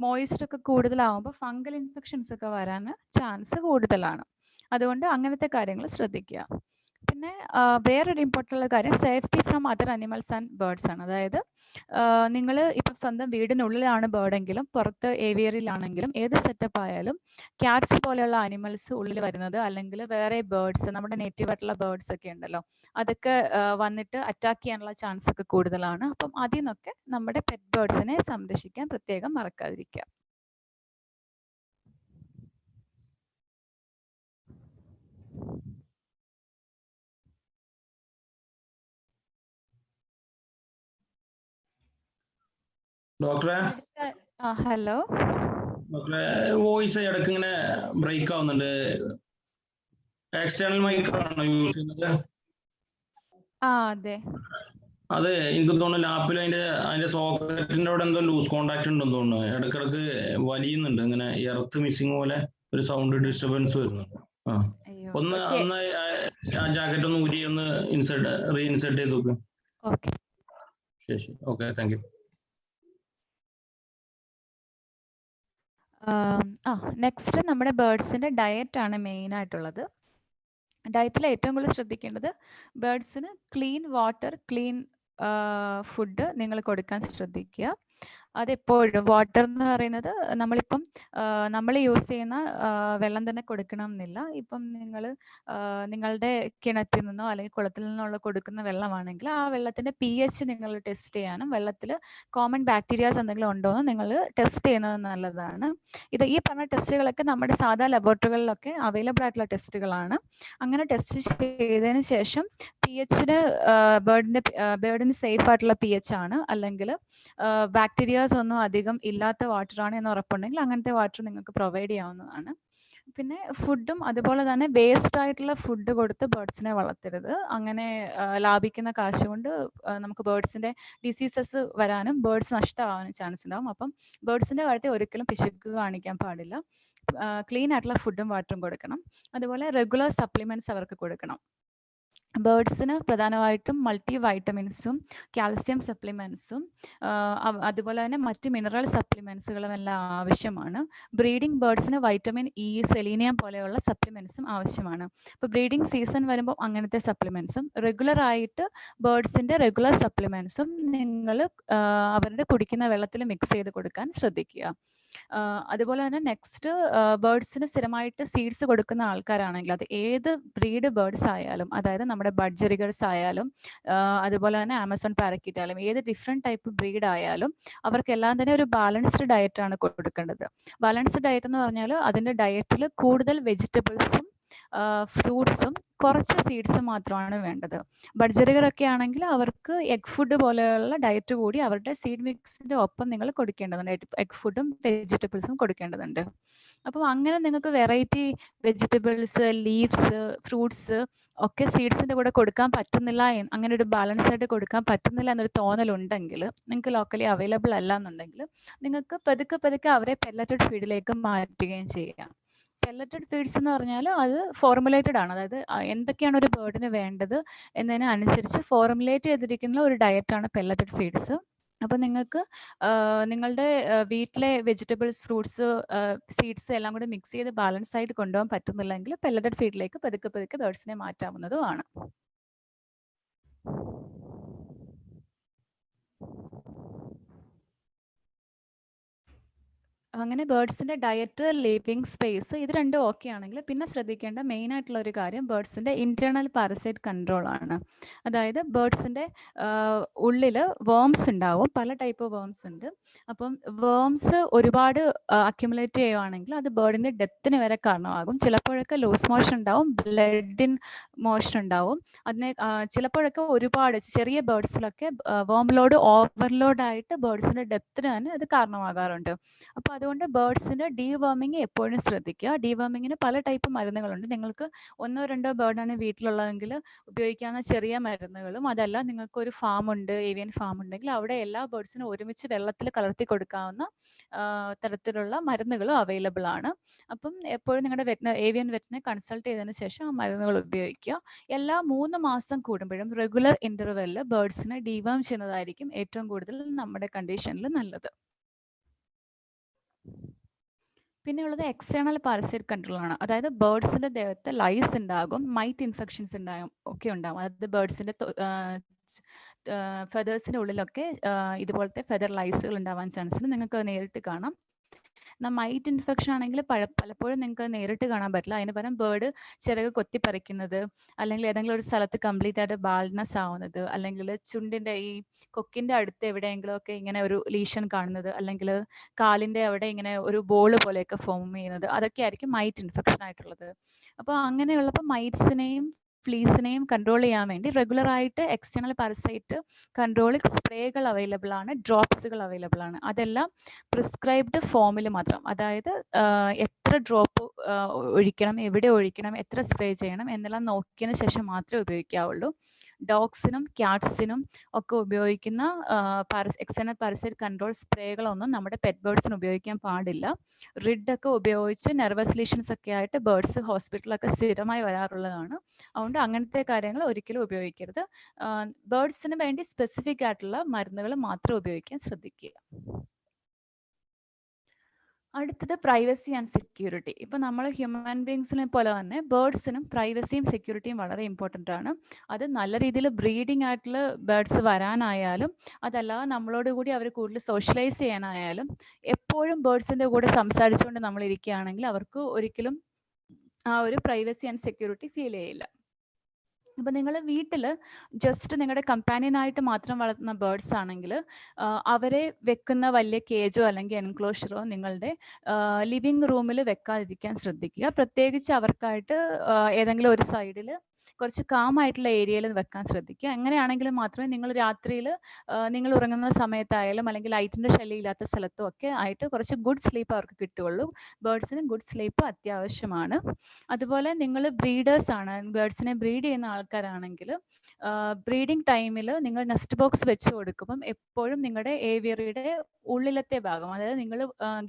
മോയിസ്ചർ ഒക്കെ കൂടുതലാവുമ്പോൾ ഫംഗൽ ഇൻഫെക്ഷൻസ് ഒക്കെ വരാൻ ചാൻസ് കൂടുതലാണ്. അതുകൊണ്ട് അങ്ങനത്തെ കാര്യങ്ങൾ ശ്രദ്ധിക്കുക. പിന്നെ വേറൊരു ഇമ്പോർട്ടൻ്റ് കാര്യം safety from other animals and birds ആണ്. അതായത് നിങ്ങൾ ഇപ്പം സ്വന്തം വീടിനുള്ളിലാണ് ബേർഡെങ്കിലും പുറത്ത് ഏവിയറിയിലാണെങ്കിലും ഏത് സെറ്റപ്പ് ആയാലും ക്യാറ്റ്സ് പോലെയുള്ള അനിമൽസ് ഉള്ളിൽ വരുന്നത് അല്ലെങ്കിൽ വേറെ ബേർഡ്സ് നമ്മുടെ നേറ്റീവ് ആയിട്ടുള്ള ബേർഡ്സ് ഒക്കെ ഉണ്ടല്ലോ അതൊക്കെ വന്നിട്ട് അറ്റാക്ക് ചെയ്യാനുള്ള ചാൻസ് ഒക്കെ കൂടുതലാണ്. അപ്പം അതിൽ നിന്നൊക്കെ നമ്മുടെ പെറ്റ് ബേർഡ്സിനെ സംരക്ഷിക്കാൻ പ്രത്യേകം മറക്കാതിരിക്കുക. ഡോക്ടറെ ഹലോ ഡോക്ടറെ വോയിസ് ഇടയ്ക്ക് ഇങ്ങനെ ബ്രേക്ക് ആവുന്നുണ്ട്. എക്സ്റ്റേണൽ മൈക്കാണോ യൂസ് ചെയ്യുന്നത്? അതെ. അതെ, എനിക്ക് തോന്നുന്നു ലാപ്പിൽ അതിന്റെ സോക്കറ്റിന്റെ അവിടെ എന്തോ ലൂസ് കോണ്ടാക്ട് ഉണ്ടെന്ന് തോന്നുന്നു. ഇടക്കിടക്ക് വലിയുന്നുണ്ട്, ഇങ്ങനെ എർത്ത് മിസ്സിംഗ് പോലെ ഒരു സൗണ്ട് ഡിസ്റ്റർബൻസ് വരുന്നുണ്ട്. ഒന്ന് ആ ജാക്കറ്റ് ഒന്ന് ഊരി ഒന്ന് റീഇൻസെർട്ട് ചെയ്ത് നോക്ക്. ശരി, ഓക്കെ, താങ്ക് യു. നെക്സ്റ്റ് നമ്മുടെ ബേർഡ്സിൻ്റെ ഡയറ്റാണ് മെയിനായിട്ടുള്ളത്. ഡയറ്റിൽ ഏറ്റവും കൂടുതൽ ശ്രദ്ധിക്കേണ്ടത് ബേർഡ്സിന് ക്ലീൻ വാട്ടർ, ക്ലീൻ ഫുഡ് നിങ്ങൾ കൊടുക്കാൻ ശ്രദ്ധിക്കുക. അതെപ്പോഴും വാട്ടർ എന്ന് പറയുന്നത് നമ്മളിപ്പം നമ്മൾ യൂസ് ചെയ്യുന്ന വെള്ളം തന്നെ കൊടുക്കണം എന്നില്ല. ഇപ്പം നിങ്ങൾ നിങ്ങളുടെ കിണറ്റിൽ നിന്നോ അല്ലെങ്കിൽ കുളത്തിൽ നിന്നുള്ള കൊടുക്കുന്ന വെള്ളമാണെങ്കിൽ ആ വെള്ളത്തിൻ്റെ pH നിങ്ങൾ ടെസ്റ്റ് ചെയ്യാനും വെള്ളത്തിൽ കോമൺ ബാക്ടീരിയാസ് എന്തെങ്കിലും ഉണ്ടോ എന്ന് നിങ്ങൾ ടെസ്റ്റ് ചെയ്യുന്നത് നല്ലതാണ്. ഈ പറഞ്ഞ ടെസ്റ്റുകളൊക്കെ നമ്മുടെ സാധാ ലബോറട്ടറികളിലൊക്കെ അവൈലബിൾ ആയിട്ടുള്ള ടെസ്റ്റുകളാണ്. അങ്ങനെ ടെസ്റ്റ് ചെയ്തതിന് ശേഷം pHന് ബേർഡിന് സേഫ് ആയിട്ടുള്ള pH ആണ് അല്ലെങ്കിൽ ബാക്ടീരിയാസ് ഒന്നും അധികം ഇല്ലാത്ത വാട്ടറാണ് എന്ന് ഉറപ്പുണ്ടെങ്കിൽ അങ്ങനത്തെ വാട്ടർ നിങ്ങൾക്ക് പ്രൊവൈഡ് ചെയ്യാവുന്നതാണ്. പിന്നെ ഫുഡും അതുപോലെ തന്നെ വേസ്റ്റ് ആയിട്ടുള്ള ഫുഡ് കൊടുത്ത് ബേർഡ്സിനെ വളർത്തരുത്. അങ്ങനെ ലാഭിക്കുന്ന കാശ് കൊണ്ട് നമുക്ക് ബേർഡ്സിൻ്റെ ഡിസീസസ് വരാനും ബേർഡ്സ് നഷ്ടമാവാനും ചാൻസ് ഉണ്ടാവും. അപ്പം ബേർഡ്സിൻ്റെ കാര്യത്തിൽ ഒരിക്കലും പിശുക്ക് കാണിക്കാൻ പാടില്ല. ക്ലീൻ ആയിട്ടുള്ള ഫുഡും വാട്ടറും കൊടുക്കണം. അതുപോലെ റെഗുലർ സപ്ലിമെൻറ്റ്സ് അവർക്ക് കൊടുക്കണം. ബേർഡ്സിന് പ്രധാനമായിട്ടും മൾട്ടി വൈറ്റമിൻസും കാൽസ്യം സപ്ലിമെൻറ്റ്സും അതുപോലെ തന്നെ മറ്റ് മിനറൽ സപ്ലിമെൻറ്റ്സുകളും എല്ലാം ആവശ്യമാണ്. ബ്രീഡിംഗ് ബേർഡ്സിന് വൈറ്റമിൻ ഇ, സെലീനിയം പോലെയുള്ള സപ്ലിമെൻറ്റ്സും ആവശ്യമാണ്. അപ്പോൾ ബ്രീഡിംഗ് സീസൺ വരുമ്പോൾ അങ്ങനത്തെ സപ്ലിമെൻറ്റ്സും റെഗുലറായിട്ട് ബേർഡ്സിൻ്റെ റെഗുലർ സപ്ലിമെൻറ്റ്സും നിങ്ങൾ അവരുടെ കുടിക്കുന്ന വെള്ളത്തിൽ മിക്സ് ചെയ്ത് കൊടുക്കാൻ ശ്രദ്ധിക്കുക. അതുപോലെ തന്നെ നെക്സ്റ്റ് ബേർഡ്സിന് സ്ഥിരമായിട്ട് സീഡ്സ് കൊടുക്കുന്ന ആൾക്കാരാണെങ്കിൽ അത് ഏത് ബ്രീഡ് ബേർഡ്സ് ആയാലും, അതായത് നമ്മുടെ ബഡ്ജറിഗേഴ്സ് ആയാലും അതുപോലെ തന്നെ ആമസോൺ പാരക്കീറ്റ് ആയാലും ഏത് ഡിഫറെൻറ്റ് ടൈപ്പ് ബ്രീഡ് ആയാലും അവർക്കെല്ലാം തന്നെ ഒരു ബാലൻസ്ഡ് ഡയറ്റാണ് കൊടുക്കേണ്ടത്. ബാലൻസ്ഡ് ഡയറ്റ് എന്ന് പറഞ്ഞാൽ അതിൻ്റെ ഡയറ്റിൽ കൂടുതൽ വെജിറ്റബിൾസും ഫ്രൂട്ട്സും കുറച്ച് സീഡ്സും മാത്രമാണ് വേണ്ടത്. ബഡ്ജറികളൊക്കെ ആണെങ്കിൽ അവർക്ക് എഗ് ഫുഡ് പോലെയുള്ള ഡയറ്റ് കൂടി അവരുടെ സീഡ് മിക്സിൻ്റെ ഒപ്പം നിങ്ങൾ കൊടുക്കേണ്ടതുണ്ട്. എഗ് ഫുഡും വെജിറ്റബിൾസും കൊടുക്കേണ്ടതുണ്ട്. അപ്പം അങ്ങനെ നിങ്ങൾക്ക് വെറൈറ്റി വെജിറ്റബിൾസ്, ലീവ്സ്, ഫ്രൂട്ട്സ് ഒക്കെ സീഡ്സിൻ്റെ കൂടെ കൊടുക്കാൻ പറ്റുന്നില്ല, അങ്ങനെ ഒരു ബാലൻസ് ആയിട്ട് കൊടുക്കാൻ പറ്റുന്നില്ല എന്നൊരു തോന്നലുണ്ടെങ്കിൽ, നിങ്ങൾക്ക് ലോക്കലി അവൈലബിൾ അല്ല എന്നുണ്ടെങ്കിൽ നിങ്ങൾക്ക് പതുക്കെ അവരെ പെല്ലറ്റഡ് ഫീഡിലേക്ക് മാറ്റുകയും ചെയ്യാം. പെല്ലറ്റഡ് ഫീഡ്സ് എന്ന് പറഞ്ഞാൽ അത് ഫോർമുലേറ്റഡ് ആണ്. അതായത് എന്തൊക്കെയാണ് ഒരു ബേർഡിന് വേണ്ടത് എന്നതിന് അനുസരിച്ച് ഫോർമുലേറ്റ് ചെയ്തിരിക്കുന്ന ഒരു ഡയറ്റാണ് പെല്ലറ്റഡ് ഫീഡ്സ്. അപ്പോൾ നിങ്ങൾക്ക് നിങ്ങളുടെ വീട്ടിലെ വെജിറ്റബിൾസ്, ഫ്രൂട്ട്സ്, സീഡ്സ് എല്ലാം കൂടി മിക്സ് ചെയ്ത് ബാലൻസ് ആയിട്ട് കൊണ്ടുപോകാൻ പറ്റുന്നില്ലെങ്കിൽ പെല്ലറ്റഡ് ഫീഡിലേക്ക് പതുക്കെ ബേർഡ്സിനെ മാറ്റാവുന്നതുമാണ്. അങ്ങനെ ബേർഡ്സിൻ്റെ ഡയറ്റ്, ലിവിങ് സ്പേസ് ഇത് രണ്ടും ഓക്കെ ആണെങ്കിൽ പിന്നെ ശ്രദ്ധിക്കേണ്ട മെയിൻ ആയിട്ടുള്ള ഒരു കാര്യം ബേർഡ്സിൻ്റെ ഇൻറ്റേർണൽ പാരസൈറ്റ് കൺട്രോൾ ആണ്. അതായത് ബേർഡ്സിൻ്റെ ഉള്ളിൽ വേംസ് ഉണ്ടാവും, പല ടൈപ്പ് വേംസ് ഉണ്ട്. അപ്പം വേംസ് ഒരുപാട് അക്യുമുലേറ്റ് ചെയ്യുവാണെങ്കിൽ അത് ബേർഡിൻ്റെ ഡെത്തിന് വരെ കാരണമാകും. ചിലപ്പോഴൊക്കെ ലൂസ് മോഷൻ ഉണ്ടാവും, ബ്ലഡ് ഇൻ മോഷൻ ഉണ്ടാവും. അതിനെ ചിലപ്പോഴൊക്കെ ഒരുപാട് ചെറിയ ബേർഡ്സിലൊക്കെ വേം ലോഡ് ഓവർലോഡായിട്ട് ബേർഡ്സിൻ്റെ ഡെത്തിന് തന്നെ അത് കാരണമാകാറുണ്ട്. അപ്പോൾ അതുകൊണ്ട് ബേർഡ്സിന് ഡീവേമിങ് എപ്പോഴും ശ്രദ്ധിക്കുക. ഡീവേമിങ്ങിന് പല ടൈപ്പ് മരുന്നുകളുണ്ട്. നിങ്ങൾക്ക് 1-2 ബേർഡാണ് വീട്ടിലുള്ളതെങ്കിൽ ഉപയോഗിക്കാവുന്ന ചെറിയ മരുന്നുകളും, അതല്ല നിങ്ങൾക്കൊരു ഫാമുണ്ട്, ഏവിയൻ ഫാം ഉണ്ടെങ്കിൽ അവിടെ എല്ലാ ബേർഡ്സിനും ഒരുമിച്ച് വെള്ളത്തിൽ കലർത്തി കൊടുക്കാവുന്ന തരത്തിലുള്ള മരുന്നുകളും അവൈലബിൾ ആണ്. അപ്പം എപ്പോഴും നിങ്ങളുടെ ഏവിയൻ വെറ്റിനെ കൺസൾട്ട് ചെയ്തതിന് ശേഷം ആ മരുന്നുകൾ ഉപയോഗിക്കുക. എല്ലാ 3 മാസം കൂടുമ്പോഴും റെഗുലർ ഇൻ്റർവെല്ലിൽ ബേർഡ്സിനെ ഡീവേം ചെയ്യുന്നതായിരിക്കും ഏറ്റവും കൂടുതൽ നമ്മുടെ കണ്ടീഷനിൽ നല്ലത്. പിന്നെയുള്ളത് എക്സ്റ്റേണൽ പാരസൈറ്റ് കൺട്രോൾ ആണ്. അതായത് ബേർഡ്സിൻ്റെ ദേഹത്ത് ലൈസ് ഉണ്ടാകും, മൈറ്റ് ഇൻഫെക്ഷൻസ് ഉണ്ടാകും, ഒക്കെ ഉണ്ടാകും. അതായത് ബേർഡ്സിൻ്റെ ഫെദേഴ്സിൻ്റെ ഉള്ളിലൊക്കെ ഇതുപോലത്തെ ഫെദർ ലൈസുകൾ ഉണ്ടാവാൻ ചാൻസ് ഉണ്ട്. നിങ്ങൾക്ക് അത് നേരിട്ട് കാണാം. എന്നാൽ മൈറ്റ് ഇൻഫെക്ഷൻ ആണെങ്കിൽ പലപ്പോഴും നിങ്ങൾക്ക് നേരിട്ട് കാണാൻ പറ്റില്ല. അതിന് പകരം ബേർഡ് ചിറക് കൊത്തിപ്പറിക്കുന്നത്, അല്ലെങ്കിൽ ഏതെങ്കിലും ഒരു സ്ഥലത്ത് കംപ്ലീറ്റ് ആയിട്ട് ബാൾഡ്നെസ് ആവുന്നത്, അല്ലെങ്കിൽ ചുണ്ടിൻ്റെ ഈ കൊക്കിൻ്റെ അടുത്ത് എവിടെയെങ്കിലും ഒക്കെ ഇങ്ങനെ ഒരു ലീഷൻ കാണുന്നത്, അല്ലെങ്കിൽ കാലിൻ്റെ അവിടെ ഇങ്ങനെ ഒരു ബോൾ പോലെയൊക്കെ ഫോം ചെയ്യുന്നത്, അതൊക്കെ ആയിരിക്കും മൈറ്റ് ഇൻഫെക്ഷൻ ആയിട്ടുള്ളത്. അപ്പോൾ അങ്ങനെയുള്ളപ്പോൾ മൈറ്റ്സിനെയും ഫ്ലീസിനെയും കൺട്രോൾ ചെയ്യാൻ വേണ്ടി റെഗുലറായിട്ട് എക്സ്റ്റേണൽ പാരസൈറ്റ് കൺട്രോളിങ് സ്പ്രേകൾ അവൈലബിൾ ആണ്, ഡ്രോപ്സുകൾ അവൈലബിൾ ആണ്. അതെല്ലാം പ്രിസ്ക്രൈബ്ഡ് ഫോമിൽ മാത്രം, അതായത് എത്ര ഡ്രോപ്പ് ഒഴിക്കണം, എവിടെ ഒഴിക്കണം, എത്ര സ്പ്രേ ചെയ്യണം എന്നെല്ലാം നോക്കിയതിന് ശേഷം മാത്രമേ ഉപയോഗിക്കാവുള്ളൂ. ഡോഗ്സിനും ക്യാറ്റ്സിനും ഒക്കെ ഉപയോഗിക്കുന്ന എക്സ്റ്റേണൽ പാരസൈറ്റ് കൺട്രോൾ സ്പ്രേകളൊന്നും നമ്മുടെ പെറ്റ് ബേർഡ്സിന് ഉപയോഗിക്കാൻ പാടില്ല. റിഡൊക്കെ ഉപയോഗിച്ച് നെർവസ് ലീഷൻസ് ഒക്കെ ആയിട്ട് ബേർഡ്സ് ഹോസ്പിറ്റലൊക്കെ സ്ഥിരമായി വരാറുള്ളതാണ്. അതുകൊണ്ട് അങ്ങനത്തെ കാര്യങ്ങൾ ഒരിക്കലും ഉപയോഗിക്കരുത്. ബേർഡ്സിന് വേണ്ടി സ്പെസിഫിക് ആയിട്ടുള്ള മരുന്നുകൾ മാത്രം ഉപയോഗിക്കാൻ ശ്രദ്ധിക്കുക. അടുത്തത് പ്രൈവസി ആൻഡ് സെക്യൂരിറ്റി. ഇപ്പോൾ നമ്മൾ ഹ്യൂമൻ ബീങ്സിനെ പോലെ തന്നെ ബേർഡ്സിനും പ്രൈവസിയും സെക്യൂരിറ്റിയും വളരെ ഇമ്പോർട്ടൻ്റ് ആണ്. അത് നല്ല രീതിയിൽ ബ്രീഡിംഗ് ആയിട്ടുള്ള ബേർഡ്സ് വരാനായാലും, അതല്ല നമ്മളോട് കൂടി അവർ കൂടുതൽ സോഷ്യലൈസ് ചെയ്യാനായാലും, എപ്പോഴും ബേർഡ്സിൻ്റെ കൂടെ സംസാരിച്ചുകൊണ്ട് നമ്മൾ ഇരിക്കുകയാണെങ്കിൽ അവർക്ക് ഒരിക്കലും ആ ഒരു പ്രൈവസി ആൻഡ് സെക്യൂരിറ്റി ഫീൽ ചെയ്യില്ല. അപ്പോൾ നിങ്ങൾ വീട്ടിൽ ജസ്റ്റ് നിങ്ങളുടെ കമ്പാനിയനായിട്ട് മാത്രം വളർത്തുന്ന ബേർഡ്സ് ആണെങ്കിൽ അവരെ വെക്കുന്ന വലിയ കേജോ അല്ലെങ്കിൽ എൻക്ലോഷറോ നിങ്ങളുടെ ലിവിങ് റൂമിൽ വെക്കാതിരിക്കാൻ ശ്രദ്ധിക്കുക. പ്രത്യേകിച്ച് അവർക്കായിട്ട് ഏതെങ്കിലും ഒരു സൈഡിൽ കുറച്ച് കാമായിട്ടുള്ള ഏരിയയിൽ വെക്കാൻ ശ്രദ്ധിക്കുക. അങ്ങനെയാണെങ്കിൽ മാത്രമേ നിങ്ങൾ രാത്രിയിൽ നിങ്ങൾ ഉറങ്ങുന്ന സമയത്തായാലും അല്ലെങ്കിൽ ലൈറ്റിൻ്റെ ശല്യം ഇല്ലാത്ത സ്ഥലത്തും ഒക്കെ ആയിട്ട് കുറച്ച് ഗുഡ് സ്ലീപ്പ് അവർക്ക് കിട്ടുകയുള്ളൂ. ബേർഡ്സിന് ഗുഡ് സ്ലീപ്പ് അത്യാവശ്യമാണ്. അതുപോലെ നിങ്ങൾ ബ്രീഡേഴ്സാണ്, ബേർഡ്സിനെ ബ്രീഡ് ചെയ്യുന്ന ആൾക്കാരാണെങ്കിൽ ബ്രീഡിംഗ് ടൈമിൽ നിങ്ങൾ നെസ്റ്റ് ബോക്സ് വെച്ച് കൊടുക്കുമ്പം എപ്പോഴും നിങ്ങളുടെ ഏവിയറിയുടെ ഉള്ളിലത്തെ ഭാഗം, അതായത് നിങ്ങൾ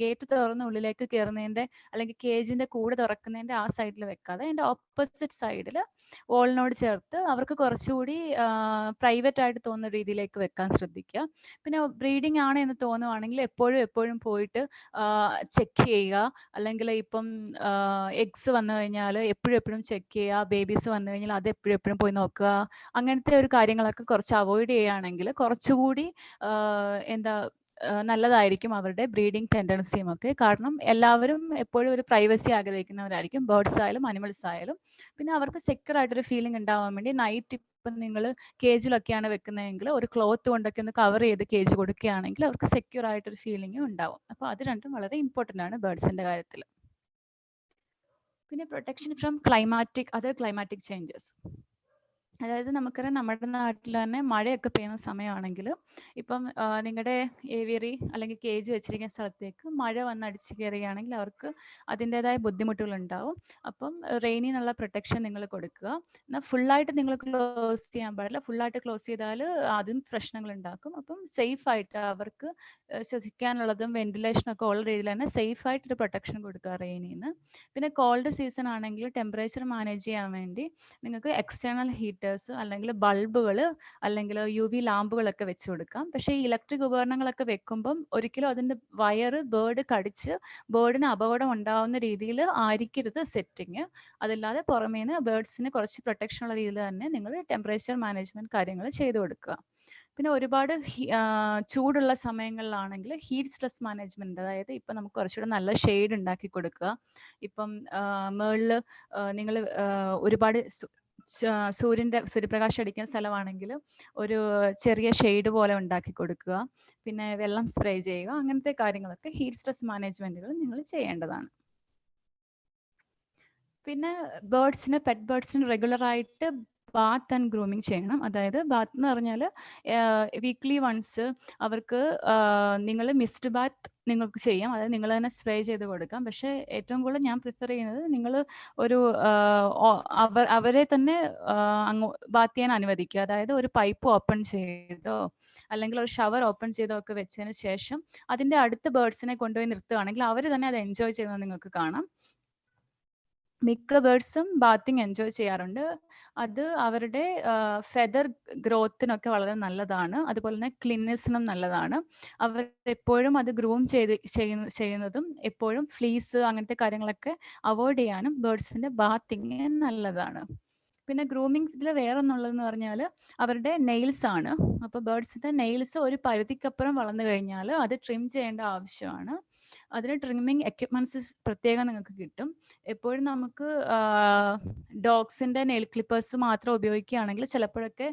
ഗേറ്റ് തുറന്ന് ഉള്ളിലേക്ക് കയറുന്നതിൻ്റെ അല്ലെങ്കിൽ കേജിൻ്റെ കൂടെ തുറക്കുന്നതിൻ്റെ ആ സൈഡിൽ വെക്കാതെ അതിൻ്റെ ഓപ്പോസിറ്റ് സൈഡിൽ വോളിനോട് ചേർത്ത് അവർക്ക് കുറച്ചുകൂടി പ്രൈവറ്റ് ആയിട്ട് തോന്നുന്ന രീതിയിലേക്ക് വെക്കാൻ ശ്രദ്ധിക്കുക. പിന്നെ ബ്രീഡിംഗ് ആണ് എന്ന് തോന്നുവാണെങ്കിൽ എപ്പോഴും പോയിട്ട് ചെക്ക് ചെയ്യുക. അല്ലെങ്കിൽ ഇപ്പം എഗ്സ് വന്നു കഴിഞ്ഞാൽ എപ്പോഴും ചെക്ക് ചെയ്യുക. ബേബീസ് വന്നു കഴിഞ്ഞാൽ അത് എപ്പോഴും പോയി നോക്കുക. അങ്ങനത്തെ ഒരു കാര്യങ്ങളൊക്കെ കുറച്ച് അവോയ്ഡ് ചെയ്യുകയാണെങ്കിൽ കുറച്ചുകൂടി നല്ലതായിരിക്കും അവരുടെ ബ്രീഡിംഗ് ടെൻഡൻസിയും ഒക്കെ. കാരണം എല്ലാവരും എപ്പോഴും ഒരു പ്രൈവസി ആഗ്രഹിക്കുന്നവരായിരിക്കും, ബേർഡ്സ് ആയാലും അനിമൽസ് ആയാലും. പിന്നെ അവർക്ക് സെക്യൂർ ആയിട്ടൊരു ഫീലിംഗ് ഉണ്ടാവാൻ വേണ്ടി നൈറ്റ് ഇപ്പം നിങ്ങൾ കേജിലൊക്കെയാണ് വെക്കുന്നതെങ്കിൽ ഒരു ക്ലോത്ത് കൊണ്ടൊക്കെ ഒന്ന് കവർ ചെയ്ത് കേജ് കൊടുക്കുകയാണെങ്കിൽ അവർക്ക് സെക്യൂർ ആയിട്ടൊരു ഫീലിംഗ് ഉണ്ടാവും. അപ്പോൾ അത് രണ്ടും വളരെ ഇമ്പോർട്ടൻ്റ് ആണ് ബേർഡ്സിൻ്റെ കാര്യത്തിൽ. പിന്നെ protection from other climatic changes. അതായത് നമുക്കറിയാം നമ്മുടെ നാട്ടിൽ തന്നെ മഴയൊക്കെ പെയ്യുന്ന സമയമാണെങ്കിൽ ഇപ്പം നിങ്ങളുടെ ഏവിയറി അല്ലെങ്കിൽ കേജ് വെച്ചിരിക്കുന്ന സ്ഥലത്തേക്ക് മഴ വന്ന് അടിച്ചു കയറുകയാണെങ്കിൽ അവർക്ക് അതിൻ്റേതായ ബുദ്ധിമുട്ടുകളുണ്ടാവും. അപ്പം റെയിനിൽ നിന്നുള്ള പ്രൊട്ടക്ഷൻ നിങ്ങൾ കൊടുക്കുക. എന്നാൽ ഫുള്ളായിട്ട് നിങ്ങൾ ക്ലോസ് ചെയ്യാൻ പാടില്ല. ഫുള്ളായിട്ട് ക്ലോസ് ചെയ്താൽ അതും പ്രശ്നങ്ങളുണ്ടാക്കും. അപ്പം സേഫായിട്ട് അവർക്ക് ശ്വസിക്കാനുള്ളതും വെന്റിലേഷനൊക്കെ ഉള്ള രീതിയിൽ തന്നെ സേഫായിട്ടൊരു പ്രൊട്ടക്ഷൻ കൊടുക്കുക റെയിനിൽ നിന്ന്. പിന്നെ കോൾഡ് സീസൺ ആണെങ്കിൽ ടെമ്പറേച്ചർ മാനേജ് ചെയ്യാൻ വേണ്ടി നിങ്ങൾക്ക് എക്സ്റ്റേണൽ ഹീറ്റേഴ്സ് അല്ലെങ്കിൽ ബൾബുകൾ അല്ലെങ്കിൽ UV ലാമ്പുകളൊക്കെ വെച്ച് കൊടുക്കാം. പക്ഷേ ഈ ഇലക്ട്രിക് ഉപകരണങ്ങളൊക്കെ വെക്കുമ്പം ഒരിക്കലും അതിൻ്റെ വയറ് ബേർഡ് കടിച്ച് ബേർഡിന് അപകടം ഉണ്ടാകുന്ന രീതിയിൽ ആയിരിക്കരുത് സെറ്റിങ്. അതല്ലാതെ പുറമേന്ന് ബേർഡ്സിന് കുറച്ച് പ്രൊട്ടക്ഷൻ ഉള്ള രീതിയിൽ തന്നെ നിങ്ങൾ ടെമ്പറേച്ചർ മാനേജ്മെൻറ്റ് കാര്യങ്ങൾ ചെയ്തു കൊടുക്കുക. പിന്നെ ഒരുപാട് ചൂടുള്ള സമയങ്ങളിലാണെങ്കിൽ ഹീറ്റ് സ്ട്രെസ് മാനേജ്മെൻറ്റ്, അതായത് ഇപ്പം നമുക്ക് കുറച്ചുകൂടെ നല്ല ഷെയ്ഡ് ഉണ്ടാക്കി കൊടുക്കുക. ഇപ്പം മുകളിൽ നിങ്ങൾ ഒരുപാട് സൂര്യപ്രകാശം അടിക്കുന്ന സ്ഥലമാണെങ്കിൽ ഒരു ചെറിയ ഷെയ്ഡ് പോലെ ഉണ്ടാക്കി കൊടുക്കുക. പിന്നെ വെള്ളം സ്പ്രേ ചെയ്യുക. അങ്ങനത്തെ കാര്യങ്ങളൊക്കെ ഹീറ്റ് സ്ട്രെസ് മാനേജ്മെൻറ്റുകൾ നിങ്ങൾ ചെയ്യേണ്ടതാണ്. പിന്നെ പെറ്റ് ബേർഡ്സിന് റെഗുലറായിട്ട് ബാത്ത് ആൻഡ് ഗ്രൂമിങ് ചെയ്യണം. അതായത് ബാത്ത് എന്ന് പറഞ്ഞാൽ വീക്ക്ലി വൺസ് അവർക്ക് നിങ്ങൾ മിസ്റ്റ് ബാത്ത് നിങ്ങൾക്ക് ചെയ്യാം. അതായത് നിങ്ങൾ തന്നെ സ്പ്രേ ചെയ്ത് കൊടുക്കാം. പക്ഷേ ഏറ്റവും കൂടുതൽ ഞാൻ പ്രിഫർ ചെയ്യുന്നത് നിങ്ങൾ ഒരു അവരെ തന്നെ അങ്ങ് ബാത്ത് ചെയ്യാൻ അനുവദിക്കുക. അതായത് ഒരു പൈപ്പ് ഓപ്പൺ ചെയ്തോ അല്ലെങ്കിൽ ഒരു ഷവർ ഓപ്പൺ ചെയ്തോ ഒക്കെ വെച്ചതിന് ശേഷം അതിൻ്റെ അടുത്ത ബേർഡ്സിനെ കൊണ്ടുപോയി നിർത്തുകയാണെങ്കിൽ അവർ തന്നെ അത് എൻജോയ് ചെയ്യുന്നത് നിങ്ങൾക്ക് കാണാം. മിക്ക ബേർഡ്സും ബാത്തിങ് എൻജോയ് ചെയ്യാറുണ്ട്. അത് അവരുടെ ഫെദർ ഗ്രോത്തിനൊക്കെ വളരെ നല്ലതാണ്. അതുപോലെ തന്നെ ക്ലീൻനെസ്സിനും നല്ലതാണ്. അവർ എപ്പോഴും അത് ഗ്രൂം ചെയ്യുന്നതും എപ്പോഴും ഫ്ലീസ് അങ്ങനത്തെ കാര്യങ്ങളൊക്കെ അവോയ്ഡ് ചെയ്യാനും ബേർഡ്സിൻ്റെ ബാത്തിങ് നല്ലതാണ്. പിന്നെ ഗ്രൂമിങ്ങിൽ വേറെ ഒന്നുള്ളതെന്ന് പറഞ്ഞാൽ അവരുടെ നെയിൽസ് ആണ്. അപ്പോൾ ബേർഡ്സിൻ്റെ നെയിൽസ് ഒരു പരിധിക്കപ്പുറം വളർന്നു കഴിഞ്ഞാൽ അത് ട്രിം ചെയ്യേണ്ട ആവശ്യമാണ്. അതിന് ട്രിമ്മിങ് എക്യുപ്മെൻറ്റ്സ് പ്രത്യേകം നിങ്ങൾക്ക് കിട്ടും. എപ്പോഴും നമുക്ക് ഡോഗ്സിൻ്റെ നെയിൽ ക്ലിപ്പേഴ്സ് മാത്രം ഉപയോഗിക്കുകയാണെങ്കിൽ ചിലപ്പോഴൊക്കെ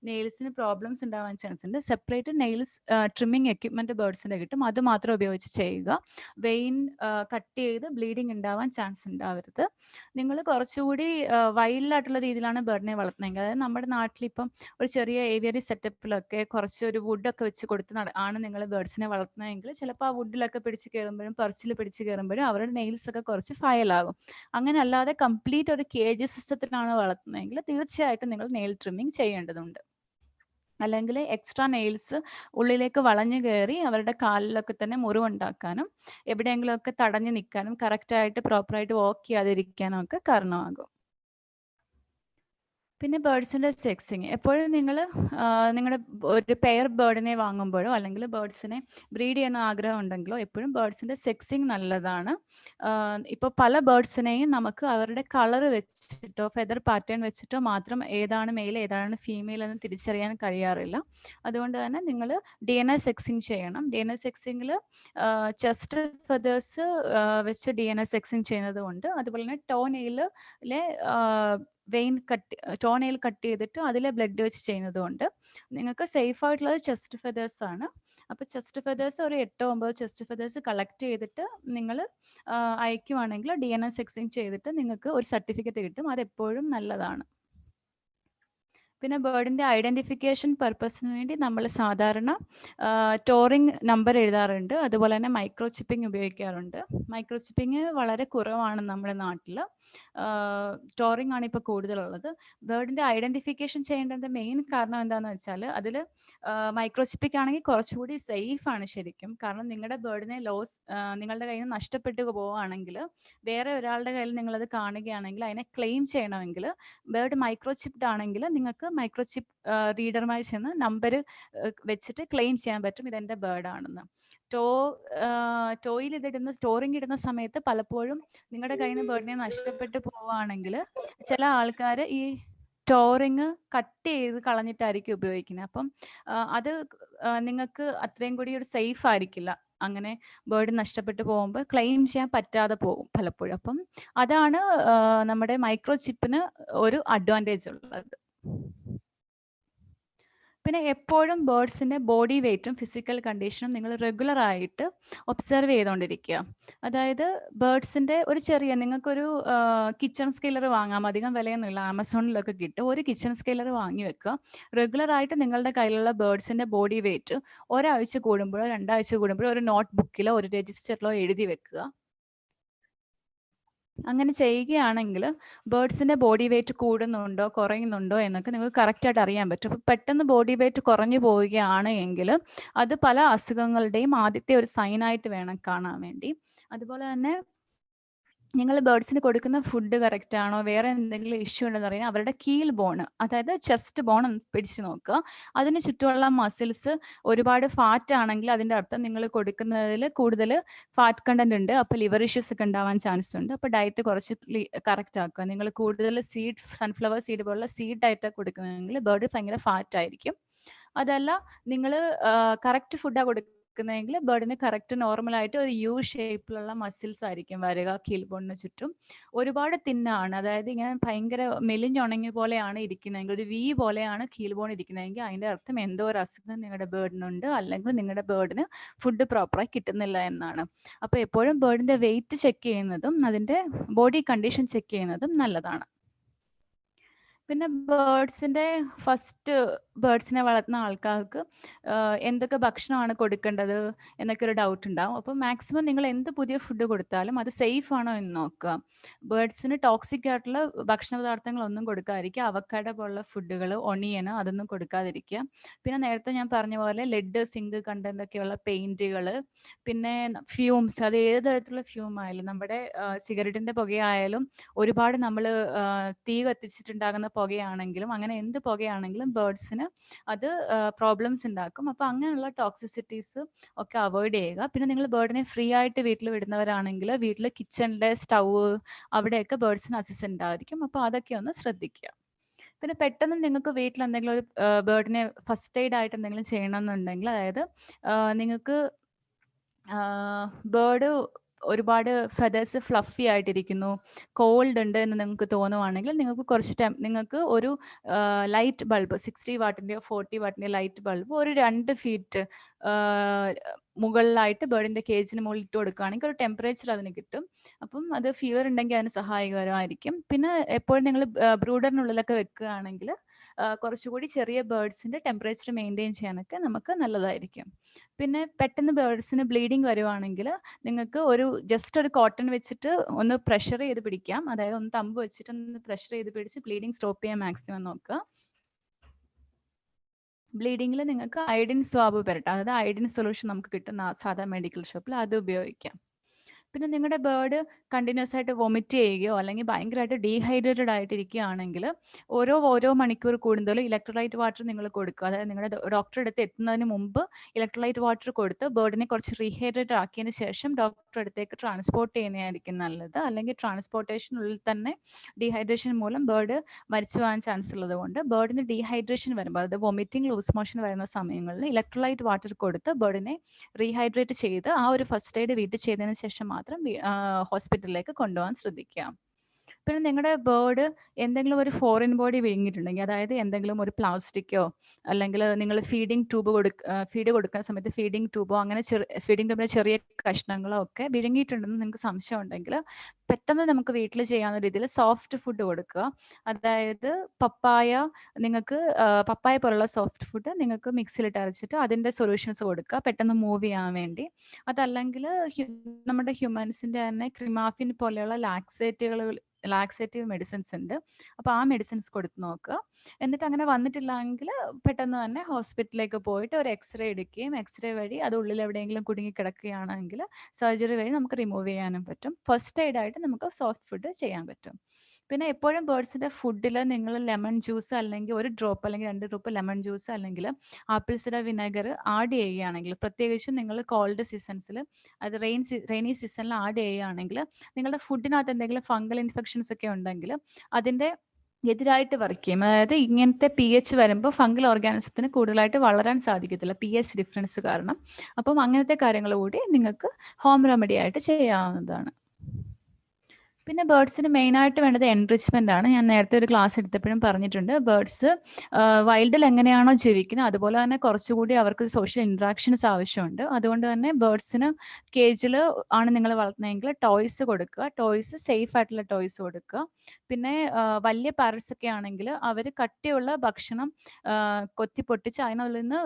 നെയിൽസിന് പ്രോബ്ലംസ് ഉണ്ടാവാൻ ചാൻസ് ഉണ്ട്. സെപ്പറേറ്റ് നെയിൽസ് ട്രിമ്മിങ് എക്യുപ്മെൻറ്റ് ബേർഡ്സിൻ്റെ കിട്ടും. അത് മാത്രം ഉപയോഗിച്ച് ചെയ്യുക. വെയിൻ കട്ട് ചെയ്ത് ബ്ലീഡിങ് ഉണ്ടാവാൻ ചാൻസ് ഉണ്ടാവരുത്. നിങ്ങൾ കുറച്ചുകൂടി വൈൽഡായിട്ടുള്ള രീതിയിലാണ് ബേർഡിനെ വളർത്തുന്നതെങ്കിൽ, അതായത് നമ്മുടെ നാട്ടിലിപ്പം ഒരു ചെറിയ ഏവിയറി സെറ്റപ്പിലൊക്കെ കുറച്ച് ഒരു വുഡൊക്കെ വെച്ച് കൊടുത്ത് ആണ് നിങ്ങൾ ബേർഡ്സിനെ വളർത്തുന്നതെങ്കിൽ ചിലപ്പോൾ ആ വുഡിലൊക്കെ പിടിച്ച് കയറുമ്പോഴും പർച്ചിൽ പിടിച്ച് കയറുമ്പോഴും അവരുടെ നെയിൽസ് ഒക്കെ കുറച്ച് ഫയലാകും. അങ്ങനെ അല്ലാതെ കംപ്ലീറ്റ് ഒരു കേജ് സിസ്റ്റത്തിലാണ് വളർത്തുന്നതെങ്കിൽ തീർച്ചയായിട്ടും നിങ്ങൾ നെയിൽ ട്രിമ്മിങ് ചെയ്യേണ്ടതുണ്ട്. അല്ലെങ്കിൽ എക്സ്ട്രാ നെയിൽസ് ഉള്ളിലേക്ക് വളഞ്ഞു കയറി അവരുടെ കാലിലൊക്കെ തന്നെ മുറിവുണ്ടാക്കാനും എവിടെയെങ്കിലുമൊക്കെ തടഞ്ഞു നിൽക്കാനും കറക്റ്റായിട്ട് പ്രോപ്പറായിട്ട് വാക്ക് ചെയ്യാതിരിക്കാനും ഒക്കെ കാരണമാകും. പിന്നെ ബേർഡ്സിൻ്റെ സെക്സിങ് എപ്പോഴും നിങ്ങൾ നിങ്ങളുടെ ഒരു പെയർ ബേർഡിനെ വാങ്ങുമ്പോഴോ അല്ലെങ്കിൽ ബേർഡ്സിനെ ബ്രീഡ് ചെയ്യുന്ന ആഗ്രഹം ഉണ്ടെങ്കിലോ എപ്പോഴും ബേർഡ്സിൻ്റെ സെക്സിങ് നല്ലതാണ്. ഇപ്പോൾ പല ബേർഡ്സിനെയും നമുക്ക് അവരുടെ കളർ വെച്ചിട്ടോ ഫെദർ പാറ്റേൺ വെച്ചിട്ടോ മാത്രം ഏതാണ് മെയിൽ ഏതാണ് ഫീമെയിൽ എന്ന് തിരിച്ചറിയാൻ കഴിയാറില്ല. അതുകൊണ്ട് തന്നെ നിങ്ങൾ DNA സെക്സിങ് ചെയ്യണം. DNA സെക്സിങ്ങിൽ ചെസ്റ്റ് ഫെദേഴ്സ് വെച്ച് DNA സെക്സിങ് ചെയ്യുന്നത് കൊണ്ട്, അതുപോലെ തന്നെ ടോനെയിലെ വെയിൻ ടോനെയിൽ കട്ട് ചെയ്തിട്ട് അതിലെ ബ്ലഡ് വെച്ച് ചെയ്യുന്നത് കൊണ്ട് നിങ്ങൾക്ക് സേഫ് ആയിട്ടുള്ളത് ചെസ്റ്റ് ഫെദേഴ്സ് ആണ്. അപ്പോൾ ചെസ്റ്റ് ഫെദേഴ്സ് ഒരു 8-9 ചെസ്റ്റ് ഫെദേഴ്സ് കളക്ട് ചെയ്തിട്ട് നിങ്ങൾ അയക്കുവാണെങ്കിൽ DNA സെക്സിങ് ചെയ്തിട്ട് നിങ്ങൾക്ക് ഒരു സർട്ടിഫിക്കറ്റ് കിട്ടും. അതെപ്പോഴും നല്ലതാണ്. പിന്നെ ബേർഡിൻ്റെ ഐഡൻറ്റിഫിക്കേഷൻ പർപ്പസിന് വേണ്ടി നമ്മൾ സാധാരണ ടോറിങ് നമ്പർ എഴുതാറുണ്ട്. അതുപോലെ തന്നെ മൈക്രോ ചിപ്പിംഗ് ഉപയോഗിക്കാറുണ്ട്. മൈക്രോ ചിപ്പിംഗ് വളരെ കുറവാണ് നമ്മുടെ നാട്ടിൽ. ടോറിംഗ് ആണ് ഇപ്പോൾ കൂടുതലുള്ളത്. ബേർഡിൻ്റെ ഐഡൻറ്റിഫിക്കേഷൻ ചെയ്യേണ്ടതിൻ്റെ മെയിൻ കാരണം എന്താണെന്ന് വെച്ചാൽ അതിൽ മൈക്രോ ചിപ്പിംഗ് ആണെങ്കിൽ കുറച്ചുകൂടി സേഫ് ആണ് ശരിക്കും. കാരണം നിങ്ങളുടെ ബേർഡിനെ നിങ്ങളുടെ കയ്യിൽ നിന്ന് നഷ്ടപ്പെട്ടു പോവുകയാണെങ്കിൽ വേറെ ഒരാളുടെ കയ്യിൽ നിങ്ങളത് കാണുകയാണെങ്കിൽ അതിനെ ക്ലെയിം ചെയ്യണമെങ്കിൽ ബേർഡ് മൈക്രോ ചിപ്ഡ് ആണെങ്കിൽ നിങ്ങൾക്ക് മൈക്രോ ചിപ്പ് റീഡറുമായി ചെന്ന് നമ്പർ വെച്ചിട്ട് ക്ലെയിം ചെയ്യാൻ പറ്റും ഇതെൻ്റെ ബേർഡാണെന്ന്. ടോയിൽ സ്റ്റോറിങ് ഇടുന്ന സമയത്ത് പലപ്പോഴും നിങ്ങളുടെ കയ്യിൽ നിന്ന് ബേർഡിനെ നഷ്ടപ്പെട്ടു പോവുകയാണെങ്കിൽ ചില ആൾക്കാർ ഈ ടോറിങ് കട്ട് ചെയ്ത് കളഞ്ഞിട്ടായിരിക്കും ഉപയോഗിക്കുന്നത്. അപ്പം അത് നിങ്ങൾക്ക് അത്രയും കൂടി ഒരു സേഫ് ആയിരിക്കില്ല. അങ്ങനെ ബേർഡ് നഷ്ടപ്പെട്ടു പോകുമ്പോൾ ക്ലെയിം ചെയ്യാൻ പറ്റാതെ പോകും പലപ്പോഴും. അപ്പം അതാണ് നമ്മുടെ മൈക്രോ ചിപ്പിന് ഒരു അഡ്വാൻറ്റേജ് ഉള്ളത്. പിന്നെ എപ്പോഴും ബേർഡ്സിൻ്റെ ബോഡി വെയ്റ്റും ഫിസിക്കൽ കണ്ടീഷനും നിങ്ങൾ റെഗുലറായിട്ട് ഒബ്സർവ് ചെയ്തുകൊണ്ടിരിക്കുക. അതായത് ബേർഡ്സിൻ്റെ ഒരു ചെറിയ നിങ്ങൾക്കൊരു കിച്ചൺ സ്കെയിലർ വാങ്ങാം, അധികം വിലയൊന്നുമില്ല, ആമസോണിലൊക്കെ കിട്ടും. ഒരു കിച്ചൺ സ്കെയിലർ വാങ്ങി വെക്കുക. റെഗുലറായിട്ട് നിങ്ങളുടെ കയ്യിലുള്ള ബേർഡ്സിൻ്റെ ബോഡി വെയ്റ്റ് ഒരാഴ്ച കൂടുമ്പോഴോ 2 ആഴ്ച കൂടുമ്പോഴോ ഒരു നോട്ട് ബുക്കിലോ ഒരു രജിസ്റ്ററിലോ എഴുതി വെക്കുക. അങ്ങനെ ചെയ്യുകയാണെങ്കിൽ ബേർഡ്സിൻ്റെ ബോഡി വെയ്റ്റ് കൂടുന്നുണ്ടോ കുറയുന്നുണ്ടോ എന്നൊക്കെ നിങ്ങൾക്ക് കറക്റ്റായിട്ട് അറിയാൻ പറ്റും. അപ്പോൾ പെട്ടെന്ന് ബോഡി വെയ്റ്റ് കുറഞ്ഞു പോവുകയാണ് എങ്കിൽ അത് പല അസുഖങ്ങളുടെയും ആദ്യത്തെ ഒരു സൈനായിട്ട് വേണം കാണാൻ വേണ്ടി. അതുപോലെ തന്നെ നിങ്ങൾ ബേർഡ്സിന് കൊടുക്കുന്ന ഫുഡ് കറക്റ്റ് ആണോ, വേറെ എന്തെങ്കിലും ഇഷ്യൂ ഉണ്ടെന്ന് അറിയാൻ അവരുടെ കീൽ ബോണ്, അതായത് ചെസ്റ്റ് ബോൺ ഒന്ന് പിടിച്ച് നോക്കുക. അതിന് ചുറ്റുമുള്ള മസിൽസ് ഒരുപാട് ഫാറ്റ് ആണെങ്കിൽ അതിൻ്റെ അർത്ഥം നിങ്ങൾ കൊടുക്കുന്നതിൽ കൂടുതൽ ഫാറ്റ് കണ്ടന്റ് ഉണ്ട്. അപ്പോൾ ലിവർ ഇഷ്യൂസ് ഒക്കെ ഉണ്ടാവാൻ ചാൻസ് ഉണ്ട്. അപ്പോൾ ഡയറ്റ് കുറച്ച് കറക്റ്റ് ആക്കുക. നിങ്ങൾ കൂടുതൽ സൺഫ്ലവർ സീഡ് പോലുള്ള സീഡ് ഡയറ്റ് കൊടുക്കുന്നതെങ്കിൽ ബേർഡ് ഭയങ്കര ഫാറ്റ് ആയിരിക്കും. അതല്ല നിങ്ങൾ കറക്റ്റ് ഫുഡാണ് കൊടുക്കുന്നതെങ്കിൽ ബേർഡിന് കറക്റ്റ് നോർമലായിട്ട് ഒരു യു ഷേപ്പിലുള്ള മസിൽസ് ആയിരിക്കും വരിക കീൽ ബോണിന് ചുറ്റും. ഒരുപാട് തിന്നാണ്, അതായത് ഇങ്ങനെ ഭയങ്കര മെലിഞ്ഞുണങ്ങിയ പോലെയാണ് ഇരിക്കുന്നതെങ്കിൽ, ഒരു വി പോലെയാണ് കീൽ ബോൺ ഇരിക്കുന്നതെങ്കിൽ അതിൻ്റെ അർത്ഥം എന്തോ ഒരു അസുഖം നിങ്ങളുടെ ബേർഡിനുണ്ട്, അല്ലെങ്കിൽ നിങ്ങളുടെ ബേർഡിന് ഫുഡ് പ്രോപ്പറായി കിട്ടുന്നില്ല എന്നാണ്. അപ്പോൾ എപ്പോഴും ബേർഡിൻ്റെ വെയിറ്റ് ചെക്ക് ചെയ്യുന്നതും അതിൻ്റെ ബോഡി കണ്ടീഷൻ ചെക്ക് ചെയ്യുന്നതും നല്ലതാണ്. പിന്നെ ബേർഡ്സിൻ്റെ ഫസ്റ്റ് ബേർഡ്സിനെ വളർത്തുന്ന ആൾക്കാർക്ക് എന്തൊക്കെ ഭക്ഷണമാണ് കൊടുക്കേണ്ടത് എന്നൊക്കെ ഒരു ഡൗട്ട് ഉണ്ടാവും. അപ്പോൾ മാക്സിമം നിങ്ങൾ എന്ത് പുതിയ ഫുഡ് കൊടുത്താലും അത് സേഫ് ആണോ എന്ന് നോക്കുക. ബേർഡ്സിന് ടോക്സിക് ആയിട്ടുള്ള ഭക്ഷണ പദാർത്ഥങ്ങളൊന്നും കൊടുക്കാതിരിക്കുക. അവക്കാഡോ പോലുള്ള ഫുഡുകൾ, ഒണിയൻ അതൊന്നും കൊടുക്കാതിരിക്കുക. പിന്നെ നേരത്തെ ഞാൻ പറഞ്ഞ പോലെ ലെഡ്, സിങ്ക് കണ്ടന്റ് ഒക്കെയുള്ള പെയിന്റുകൾ, പിന്നെ ഫ്യൂംസ്, അത് ഏത് തരത്തിലുള്ള ഫ്യൂം ആയാലും, നമ്മുടെ സിഗരറ്റിൻ്റെ പുകയായാലും, ഒരുപാട് നമ്മൾ തീ കത്തിച്ചിട്ടുണ്ടാകുന്ന പുകയാണെങ്കിലും, അങ്ങനെ എന്ത് പുകയാണെങ്കിലും ബേർഡ്സിന് അത് പ്രോബ്ലംസ് ഉണ്ടാക്കും. അപ്പോൾ അങ്ങനെയുള്ള ടോക്സിസിറ്റീസ് ഒക്കെ അവോയ്ഡ് ചെയ്യുക. പിന്നെ നിങ്ങൾ ബേർഡിനെ ഫ്രീ ആയിട്ട് വീട്ടിൽ വിടുന്നവരാണെങ്കിൽ വീട്ടിൽ കിച്ചണിലെ സ്റ്റൗവ് അവിടെയൊക്കെ ബേർഡ്സിന് അക്സസ് ഉണ്ടായിരിക്കും. അപ്പോൾ അതൊക്കെ ഒന്ന് ശ്രദ്ധിക്കുക. പിന്നെ പെട്ടെന്ന് നിങ്ങൾക്ക് വീട്ടിൽ എന്തെങ്കിലും ഒരു ബേർഡിനെ ഫസ്റ്റ് എയ്ഡ് ആയിട്ട് എന്തെങ്കിലും ചെയ്യണമെന്നുണ്ടെങ്കിൽ, അതായത് നിങ്ങൾക്ക് ബേർഡ് ഒരുപാട് ഫെദേഴ്സ് ഫ്ലഫി ആയിട്ടിരിക്കുന്നു, കോൾഡ് ഉണ്ട് എന്ന് നിങ്ങൾക്ക് തോന്നുവാണെങ്കിൽ നിങ്ങൾക്ക് കുറച്ച് ടൈം നിങ്ങൾക്ക് ഒരു ലൈറ്റ് ബൾബ് 60 വാട്ടിൻ്റെയോ 40 വാട്ടിൻ്റെയോ ലൈറ്റ് ബൾബ് ഒരു 2 ഫീറ്റ് മുകളിലായിട്ട് ബേർഡിൻ്റെ കേജിന് മുകളിൽ ഇട്ട് കൊടുക്കുകയാണെങ്കിൽ ഒരു ടെമ്പറേച്ചർ അതിന് കിട്ടും. അപ്പം അത് ഫീവർ ഉണ്ടെങ്കിൽ അതിന് സഹായകരമായിരിക്കും. പിന്നെ എപ്പോഴും നിങ്ങൾ ബ്രൂഡറിനുള്ളിലൊക്കെ വെക്കുകയാണെങ്കിൽ കുറച്ചുകൂടി ചെറിയ ബേർഡ്സിൻ്റെ ടെമ്പറേച്ചർ മെയിൻറ്റെയിൻ ചെയ്യാനൊക്കെ നമുക്ക് നല്ലതായിരിക്കും. പിന്നെ പെട്ടെന്ന് ബേർഡ്സിന് ബ്ലീഡിങ് വരുവാണെങ്കിൽ നിങ്ങൾക്ക് ജസ്റ്റ് ഒരു കോട്ടൺ വെച്ചിട്ട് ഒന്ന് പ്രഷർ ചെയ്ത് പിടിക്കാം. അതായത് ഒന്ന് തമ്പ് വെച്ചിട്ട് ഒന്ന് പ്രഷർ ചെയ്ത് പിടിച്ച് ബ്ലീഡിങ് സ്റ്റോപ്പ് ചെയ്യാൻ മാക്സിമം നോക്കുക. ബ്ലീഡിങ്ങിൽ നിങ്ങൾക്ക് അയഡിൻ സ്വാബ് പെരട്ടാം, അതായത് അയഡിൻ സൊല്യൂഷൻ നമുക്ക് കിട്ടുന്ന സാധാ മെഡിക്കൽ ഷോപ്പിൽ അത് ഉപയോഗിക്കാം. പിന്നെ നിങ്ങളുടെ ബേർഡ് കണ്ടിന്യൂസ് ആയിട്ട് വൊമിറ്റ് ചെയ്യുകയോ അല്ലെങ്കിൽ ഭയങ്കരമായിട്ട് ഡീഹൈഡ്രേറ്റഡ് ആയിട്ടിരിക്കുകയാണെങ്കിൽ ഓരോ മണിക്കൂർ കൂടുതൽ ഇലക്ട്രോലൈറ്റ് വാട്ടർ നിങ്ങൾ കൊടുക്കുക. അതായത് നിങ്ങളുടെ ഡോക്ടറെ അടുത്ത് എത്തുന്നതിന് മുമ്പ് ഇലക്ട്രോലൈറ്റ് വാട്ടർ കൊടുത്ത് ബേർഡിനെ കുറച്ച് റീഹൈഡ്രേറ്റ് ആക്കിയതിന് ശേഷം ഡോക്ടറെ അടുത്തേക്ക് ട്രാൻസ്പോർട്ട് ചെയ്യുന്നതായിരിക്കും നല്ലത്. അല്ലെങ്കിൽ ട്രാൻസ്പോർട്ടേഷനുള്ളിൽ തന്നെ ഡീഹൈഡ്രേഷൻ മൂലം ബേർഡ് മരിച്ചു പോകാൻ ചാൻസ് ഉള്ളത് കൊണ്ട് ബേർഡിന് ഡീഹൈഡ്രേഷൻ വരുമ്പോൾ, അതായത് വൊമിറ്റിംഗ്, ലൂസ് മോഷൻ വരുന്ന സമയങ്ങളിൽ ഇലക്ട്രോലൈറ്റ് വാട്ടർ കൊടുത്ത് ബേർഡിനെ റീഹൈഡ്രേറ്റ് ചെയ്ത് ആ ഒരു ഫസ്റ്റ് എയ്ഡ് വീട്ടിൽ ചെയ്തതിന് ശേഷം മാത്രം ഹോസ്പിറ്റലിലേക്ക് കൊണ്ടുപോകാൻ ശ്രദ്ധിക്കുക. പിന്നെ നിങ്ങളുടെ ബേർഡ് എന്തെങ്കിലും ഒരു ഫോറിൻ ബോഡി വിഴുങ്ങിയിട്ടുണ്ടെങ്കിൽ, അതായത് എന്തെങ്കിലും ഒരു പ്ലാസ്റ്റിക്കോ അല്ലെങ്കിൽ നിങ്ങൾ ഫീഡ് കൊടുക്കുന്ന സമയത്ത് ഫീഡിങ് ട്യൂബോ അങ്ങനെ ഫീഡിങ് ട്യൂബിലെ ചെറിയ കഷ്ണങ്ങളോ ഒക്കെ വിഴുങ്ങിയിട്ടുണ്ടെന്ന് നിങ്ങൾക്ക് സംശയം ഉണ്ടെങ്കിൽ പെട്ടെന്ന് നമുക്ക് വീട്ടിൽ ചെയ്യാവുന്ന രീതിയിൽ സോഫ്റ്റ് ഫുഡ് കൊടുക്കുക. അതായത് നിങ്ങൾക്ക് പപ്പായ പോലുള്ള സോഫ്റ്റ് ഫുഡ് നിങ്ങൾക്ക് മിക്സിയിലിട്ട് അരച്ചിട്ട് അതിൻ്റെ സൊല്യൂഷൻസ് കൊടുക്കുക പെട്ടെന്ന് മൂവ് ചെയ്യാൻ വേണ്ടി. അതല്ലെങ്കിൽ നമ്മുടെ ഹ്യൂമൻസിൻ്റെ തന്നെ ക്രിമാഫിൻ പോലെയുള്ള ലാക്സേറ്റീവ് മെഡിസിൻസ് ഉണ്ട്. അപ്പോൾ ആ മെഡിസിൻസ് കൊടുത്ത് നോക്കുക. എന്നിട്ട് അങ്ങനെ വന്നിട്ടില്ലെങ്കിൽ പെട്ടെന്ന് തന്നെ ഹോസ്പിറ്റലിലേക്ക് പോയിട്ട് ഒരു എക്സ്റേ എടുക്കുകയും എക്സ്റേ വഴി അത് ഉള്ളിൽ എവിടെയെങ്കിലും കുടുങ്ങി കിടക്കുകയാണെങ്കിൽ സർജറി വഴി നമുക്ക് റിമൂവ് ചെയ്യാനും പറ്റും. ഫസ്റ്റ് എയ്ഡ് ആയിട്ട് നമുക്ക് സോഫ്റ്റ് ഫുഡ് ചെയ്യാൻ പറ്റും. പിന്നെ എപ്പോഴും ബേർഡ്സിൻ്റെ ഫുഡിൽ നിങ്ങൾ ലെമൺ ജ്യൂസ് അല്ലെങ്കിൽ ഒരു ഡ്രോപ്പ് അല്ലെങ്കിൽ 2 ഡ്രോപ്പ് ലെമൺ ജ്യൂസ് അല്ലെങ്കിൽ ആപ്പിൾ സിഡർ വിനെഗർ ആഡ് ചെയ്യുകയാണെങ്കിൽ, പ്രത്യേകിച്ചും നിങ്ങൾ കോൾഡ് സീസൺസിൽ, അത് റെയിനി സീസണിൽ ആഡ് ചെയ്യുകയാണെങ്കിൽ നിങ്ങളുടെ ഫുഡിനകത്ത് എന്തെങ്കിലും ഫംഗൽ ഇൻഫെക്ഷൻസ് ഒക്കെ ഉണ്ടെങ്കിൽ അതിൻ്റെ എതിരായിട്ട് വർക്ക് ചെയ്യും. അതായത് ഇങ്ങനത്തെ pH വരുമ്പോൾ ഫംഗൽ ഓർഗാനിസത്തിന് കൂടുതലായിട്ട് വളരാൻ സാധിക്കത്തില്ല, pH ഡിഫറൻസ് കാരണം. അപ്പം അങ്ങനത്തെ കാര്യങ്ങൾ കൂടി നിങ്ങൾക്ക് ഹോം റെമഡി ആയിട്ട് ചെയ്യാവുന്നതാണ്. പിന്നെ ബേർഡ്സിന് മെയിനായിട്ട് വേണ്ടത് എൻറിച്ച്മെൻ്റ് ആണ്. ഞാൻ നേരത്തെ ഒരു ക്ലാസ് എടുത്തപ്പോഴും പറഞ്ഞിട്ടുണ്ട്, ബേർഡ്സ് വൈൽഡിൽ എങ്ങനെയാണോ ജീവിക്കുന്നത് അതുപോലെ തന്നെ കുറച്ചുകൂടി അവർക്ക് സോഷ്യൽ ഇൻട്രാക്ഷൻസ് ആവശ്യമുണ്ട്. അതുകൊണ്ട് തന്നെ ബേർഡ്സിന് കേജിൽ ആണ് നിങ്ങൾ വളർത്തുന്നതെങ്കിൽ ടോയ്സ് കൊടുക്കുക, ടോയ്സ് സേഫ് ആയിട്ടുള്ള ടോയ്സ് കൊടുക്കുക. പിന്നെ വലിയ പാരറ്റ്സ് ഒക്കെ ആണെങ്കിൽ അവർ കട്ടിയുള്ള ഭക്ഷണം കൊത്തിപ്പൊട്ടിച്ച് അതിനുള്ളിൽ നിന്ന്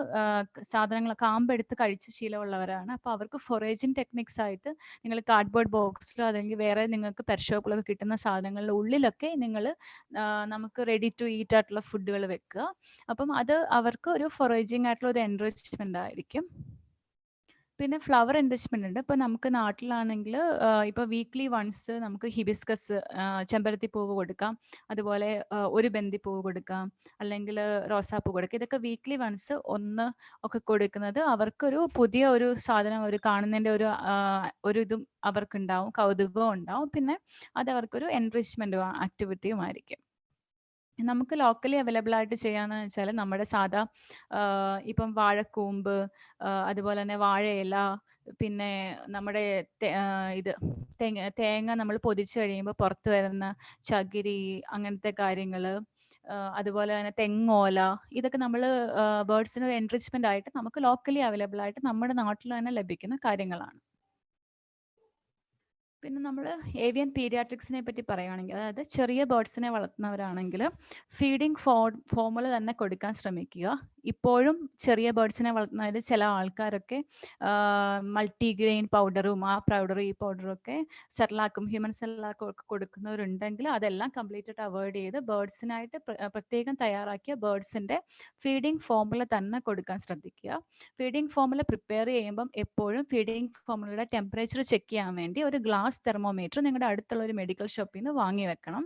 സാധനങ്ങൾ കാമ്പെടുത്ത് കഴിച്ച് ശീലമുള്ളവരാണ്. അപ്പോൾ അവർക്ക് ഫൊറേജിങ് ടെക്നിക്സ് ആയിട്ട് നിങ്ങൾ കാർഡ്ബോർഡ് ബോക്സിലോ അല്ലെങ്കിൽ വേറെ നിങ്ങൾക്ക് ഷോപ്പിലൊക്കെ കിട്ടുന്ന സാധനങ്ങളുടെ ഉള്ളിലൊക്കെ നമുക്ക് റെഡി ടു ഈറ്റ് ആയിട്ടുള്ള ഫുഡുകൾ വെക്കുക. അപ്പം അത് അവർക്ക് ഒരു ഫൊറേജിങ് ആയിട്ടുള്ള ഒരു എൻറിച്ച്മെൻ്റ് ആയിരിക്കും. പിന്നെ ഫ്ലവർ എൻറിച്ച്മെൻ്റ് ഉണ്ട്. ഇപ്പോൾ നമുക്ക് നാട്ടിലാണെങ്കിൽ ഇപ്പോൾ വീക്ക്ലി വൺസ് നമുക്ക് ഹിബിസ്കസ്, ചെമ്പരത്തി പൂവ് കൊടുക്കാം, അതുപോലെ ഒരു ബന്ദിപ്പൂവ് കൊടുക്കാം, അല്ലെങ്കിൽ റോസാപ്പൂ കൊടുക്കാം. ഇതൊക്കെ വീക്ക്ലി വൺസ് ഒക്കെ കൊടുക്കുന്നത് അവർക്കൊരു പുതിയ ഒരു സാധനം അവർ കാണുന്നതിൻ്റെ ഒരു ഇതും അവർക്കുണ്ടാവും, കൗതുകവും ഉണ്ടാവും. പിന്നെ അത് അവർക്കൊരു എൻറിച്ച്മെൻറ്റും ആക്ടിവിറ്റിയും ആയിരിക്കും. നമുക്ക് ലോക്കലി അവൈലബിൾ ആയിട്ട് ചെയ്യാന്ന് വെച്ചാൽ നമ്മുടെ സാധാ ഇപ്പം വാഴക്കൂമ്പ്, അതുപോലെ തന്നെ വാഴയില, പിന്നെ നമ്മുടെ തേങ്ങ നമ്മൾ പൊതിച്ച് കഴിയുമ്പോൾ പുറത്ത് വരുന്ന ചകിരി, അങ്ങനത്തെ കാര്യങ്ങൾ, അതുപോലെ തന്നെ തെങ്ങോല, ഇതൊക്കെ നമ്മൾ ബേർഡ്സിന് എൻറിച്ച്മെൻ്റ് ആയിട്ട് നമുക്ക് ലോക്കലി അവൈലബിൾ ആയിട്ട് നമ്മുടെ നാട്ടിൽ തന്നെ ലഭിക്കുന്ന കാര്യങ്ങളാണ്. പിന്നെ നമ്മൾ ഏവിയൻ പീഡിയാട്രിക്സിനെ പറ്റി പറയുകയാണെങ്കിൽ, അതായത് ചെറിയ ബേർഡ്സിനെ വളർത്തുന്നവരാണെങ്കിൽ ഫീഡിങ് ഫോമുല തന്നെ കൊടുക്കാൻ ശ്രമിക്കുക. ഇപ്പോഴും ചെറിയ ബേർഡ്സിനെ വളർത്തുന്നതിൽ ചില ആൾക്കാരൊക്കെ മൾട്ടിഗ്രെയിൻ പൗഡറും ഈ പൗഡറും ഒക്കെ സെർലാക്കും ഹ്യൂമൻ സെർലാക്കും ഒക്കെ കൊടുക്കുന്നവരുണ്ടെങ്കിൽ അതെല്ലാം കംപ്ലീറ്റ് ആയിട്ട് അവോയ്ഡ് ചെയ്ത് ബേർഡ്സിനായിട്ട് പ്രത്യേകം തയ്യാറാക്കിയ ബേർഡ്സിൻ്റെ ഫീഡിങ് ഫോമുല തന്നെ കൊടുക്കാൻ ശ്രദ്ധിക്കുക. ഫീഡിങ് ഫോമുല പ്രിപ്പയർ ചെയ്യുമ്പം എപ്പോഴും ഫീഡിങ് ഫോമുലയുടെ ടെമ്പറേച്ചർ ചെക്ക് ചെയ്യാൻ വേണ്ടി ഒരു ഗ്ലാസ് തെർമോമീറ്റർ നിങ്ങളുടെ അടുത്തുള്ള ഒരു മെഡിക്കൽ ഷോപ്പിൽ നിന്ന് വാങ്ങി വെക്കണം.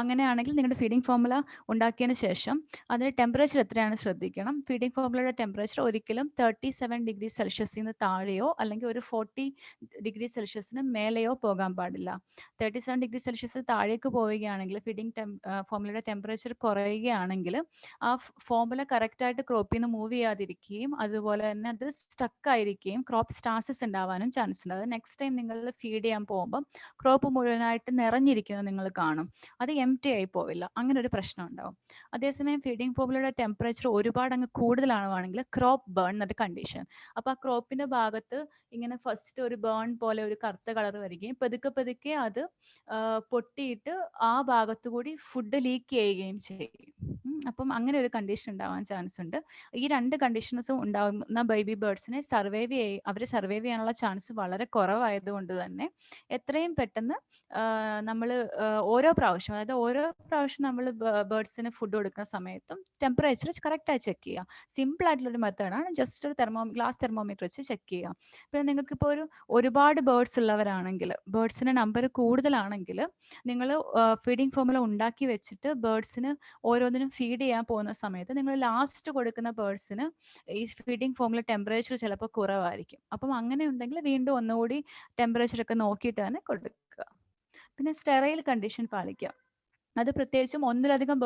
അങ്ങനെയാണെങ്കിൽ നിങ്ങളുടെ ഫീഡിംഗ് ഫോമുല ഉണ്ടാക്കിയതിന് ശേഷം അതിൻ്റെ ടെമ്പറേച്ചർ എത്രയാണ് ശ്രദ്ധിക്കണം. ഫീഡിംഗ് ഫോമുലയുടെ ടെമ്പറേച്ചർ ഒരിക്കലും 37 ഡിഗ്രി സെൽഷ്യസിൽ നിന്ന് താഴെയോ അല്ലെങ്കിൽ ഒരു 40 ഡിഗ്രി സെൽഷ്യസിന് മേലെയോ പോകാൻ പാടില്ല. 37 ഡിഗ്രി സെൽഷ്യസിൽ താഴേക്ക് പോവുകയാണെങ്കിൽ ഫീഡിംഗ് ഫോമുലയുടെ ടെമ്പറേച്ചർ കുറയുകയാണെങ്കിൽ ആ ഫോമുല കറക്റ്റായിട്ട് ക്രോപ്പിൽ നിന്ന് മൂവ് ചെയ്യാതിരിക്കുകയും അതുപോലെ തന്നെ അത് സ്റ്റക്ക് ആയിരിക്കുകയും ക്രോപ്പ് സ്റ്റാസിസ് ഉണ്ടാവാനും ചാൻസ് ഉണ്ട്. അത് നെക്സ്റ്റ് ടൈം നിങ്ങൾ ഫീഡ് ചെയ്യാൻ പോകുമ്പം ക്രോപ്പ് മുഴുവനായിട്ട് നിറഞ്ഞിരിക്കുന്നത് നിങ്ങൾ കാണും. അത് എംപ്റ്റി ആയി പോവില്ല. അങ്ങനെ ഒരു പ്രശ്നം ഉണ്ടാവും. അതേസമയം ഫീഡിംഗ് ഫോമുലയുടെ ടെമ്പറേച്ചർ ഒരുപാട് അങ്ങ് കൂടുതലാണെങ്കിൽ ക്രോപ്പ് ബേൺ എന്നൊരു കണ്ടീഷൻ. അപ്പോൾ ആ ക്രോപ്പിൻ്റെ ഭാഗത്ത് ഇങ്ങനെ ഫസ്റ്റ് ഒരു ബേൺ പോലെ ഒരു കറുത്ത കളർ വരികയും പതുക്കെ അത് പൊട്ടിയിട്ട് ആ ഭാഗത്തു കൂടി ഫുഡ് ലീക്ക് ചെയ്യുകയും ചെയ്യും. അപ്പം അങ്ങനെ ഒരു കണ്ടീഷൻ ഉണ്ടാവാൻ ചാൻസ് ഉണ്ട്. ഈ രണ്ട് കണ്ടീഷൻസും ഉണ്ടാകുന്ന ബേബി ബേർഡ്സിനെ സർവൈവ് ചെയ്യാനുള്ള ചാൻസ് വളരെ കുറവായതുകൊണ്ട് തന്നെ എത്രയും പെട്ടെന്ന് നമ്മൾ ഓരോ പ്രാവശ്യം നമ്മൾ ബേർഡ്സിന് ഫുഡ് കൊടുക്കുന്ന സമയത്തും ടെമ്പറേച്ചർ കറക്റ്റായി ചെക്ക് ചെയ്യുക. സിമ്പിൾ ആയിട്ടുള്ളൊരു മെത്തേഡാണ്. ജസ്റ്റ് ഒരു ഗ്ലാസ് തെർമോമീറ്റർ വെച്ച് ചെക്ക് ചെയ്യുക. പിന്നെ നിങ്ങൾക്കിപ്പോൾ ഒരുപാട് ബേർഡ്സ് ഉള്ളവരാണെങ്കിൽ, ബേർഡ്സിൻ്റെ നമ്പർ കൂടുതലാണെങ്കിൽ നിങ്ങൾ ഫീഡിംഗ് ഫോമുല ഉണ്ടാക്കി വെച്ചിട്ട് ബേർഡ്സിന് ഓരോന്നിനും ഫീഡ് ചെയ്യാൻ പോകുന്ന സമയത്ത് നിങ്ങൾ ലാസ്റ്റ് കൊടുക്കുന്ന ബേർഡ്സിന് ഈ ഫീഡിംഗ് ഫോമുല ടെമ്പറേച്ചർ ചിലപ്പോൾ കുറവായിരിക്കും. അപ്പം അങ്ങനെ ഉണ്ടെങ്കിൽ വീണ്ടും ഒന്നുകൂടി ടെമ്പറേച്ചറൊക്കെ നോക്കിയിട്ട് തന്നെ കൊടുക്കുക. പിന്നെ സ്റ്റെറൈൽ കണ്ടീഷൻ പാലിക്കുക. അത് പ്രത്യേകിച്ചും ഒന്നിലധികം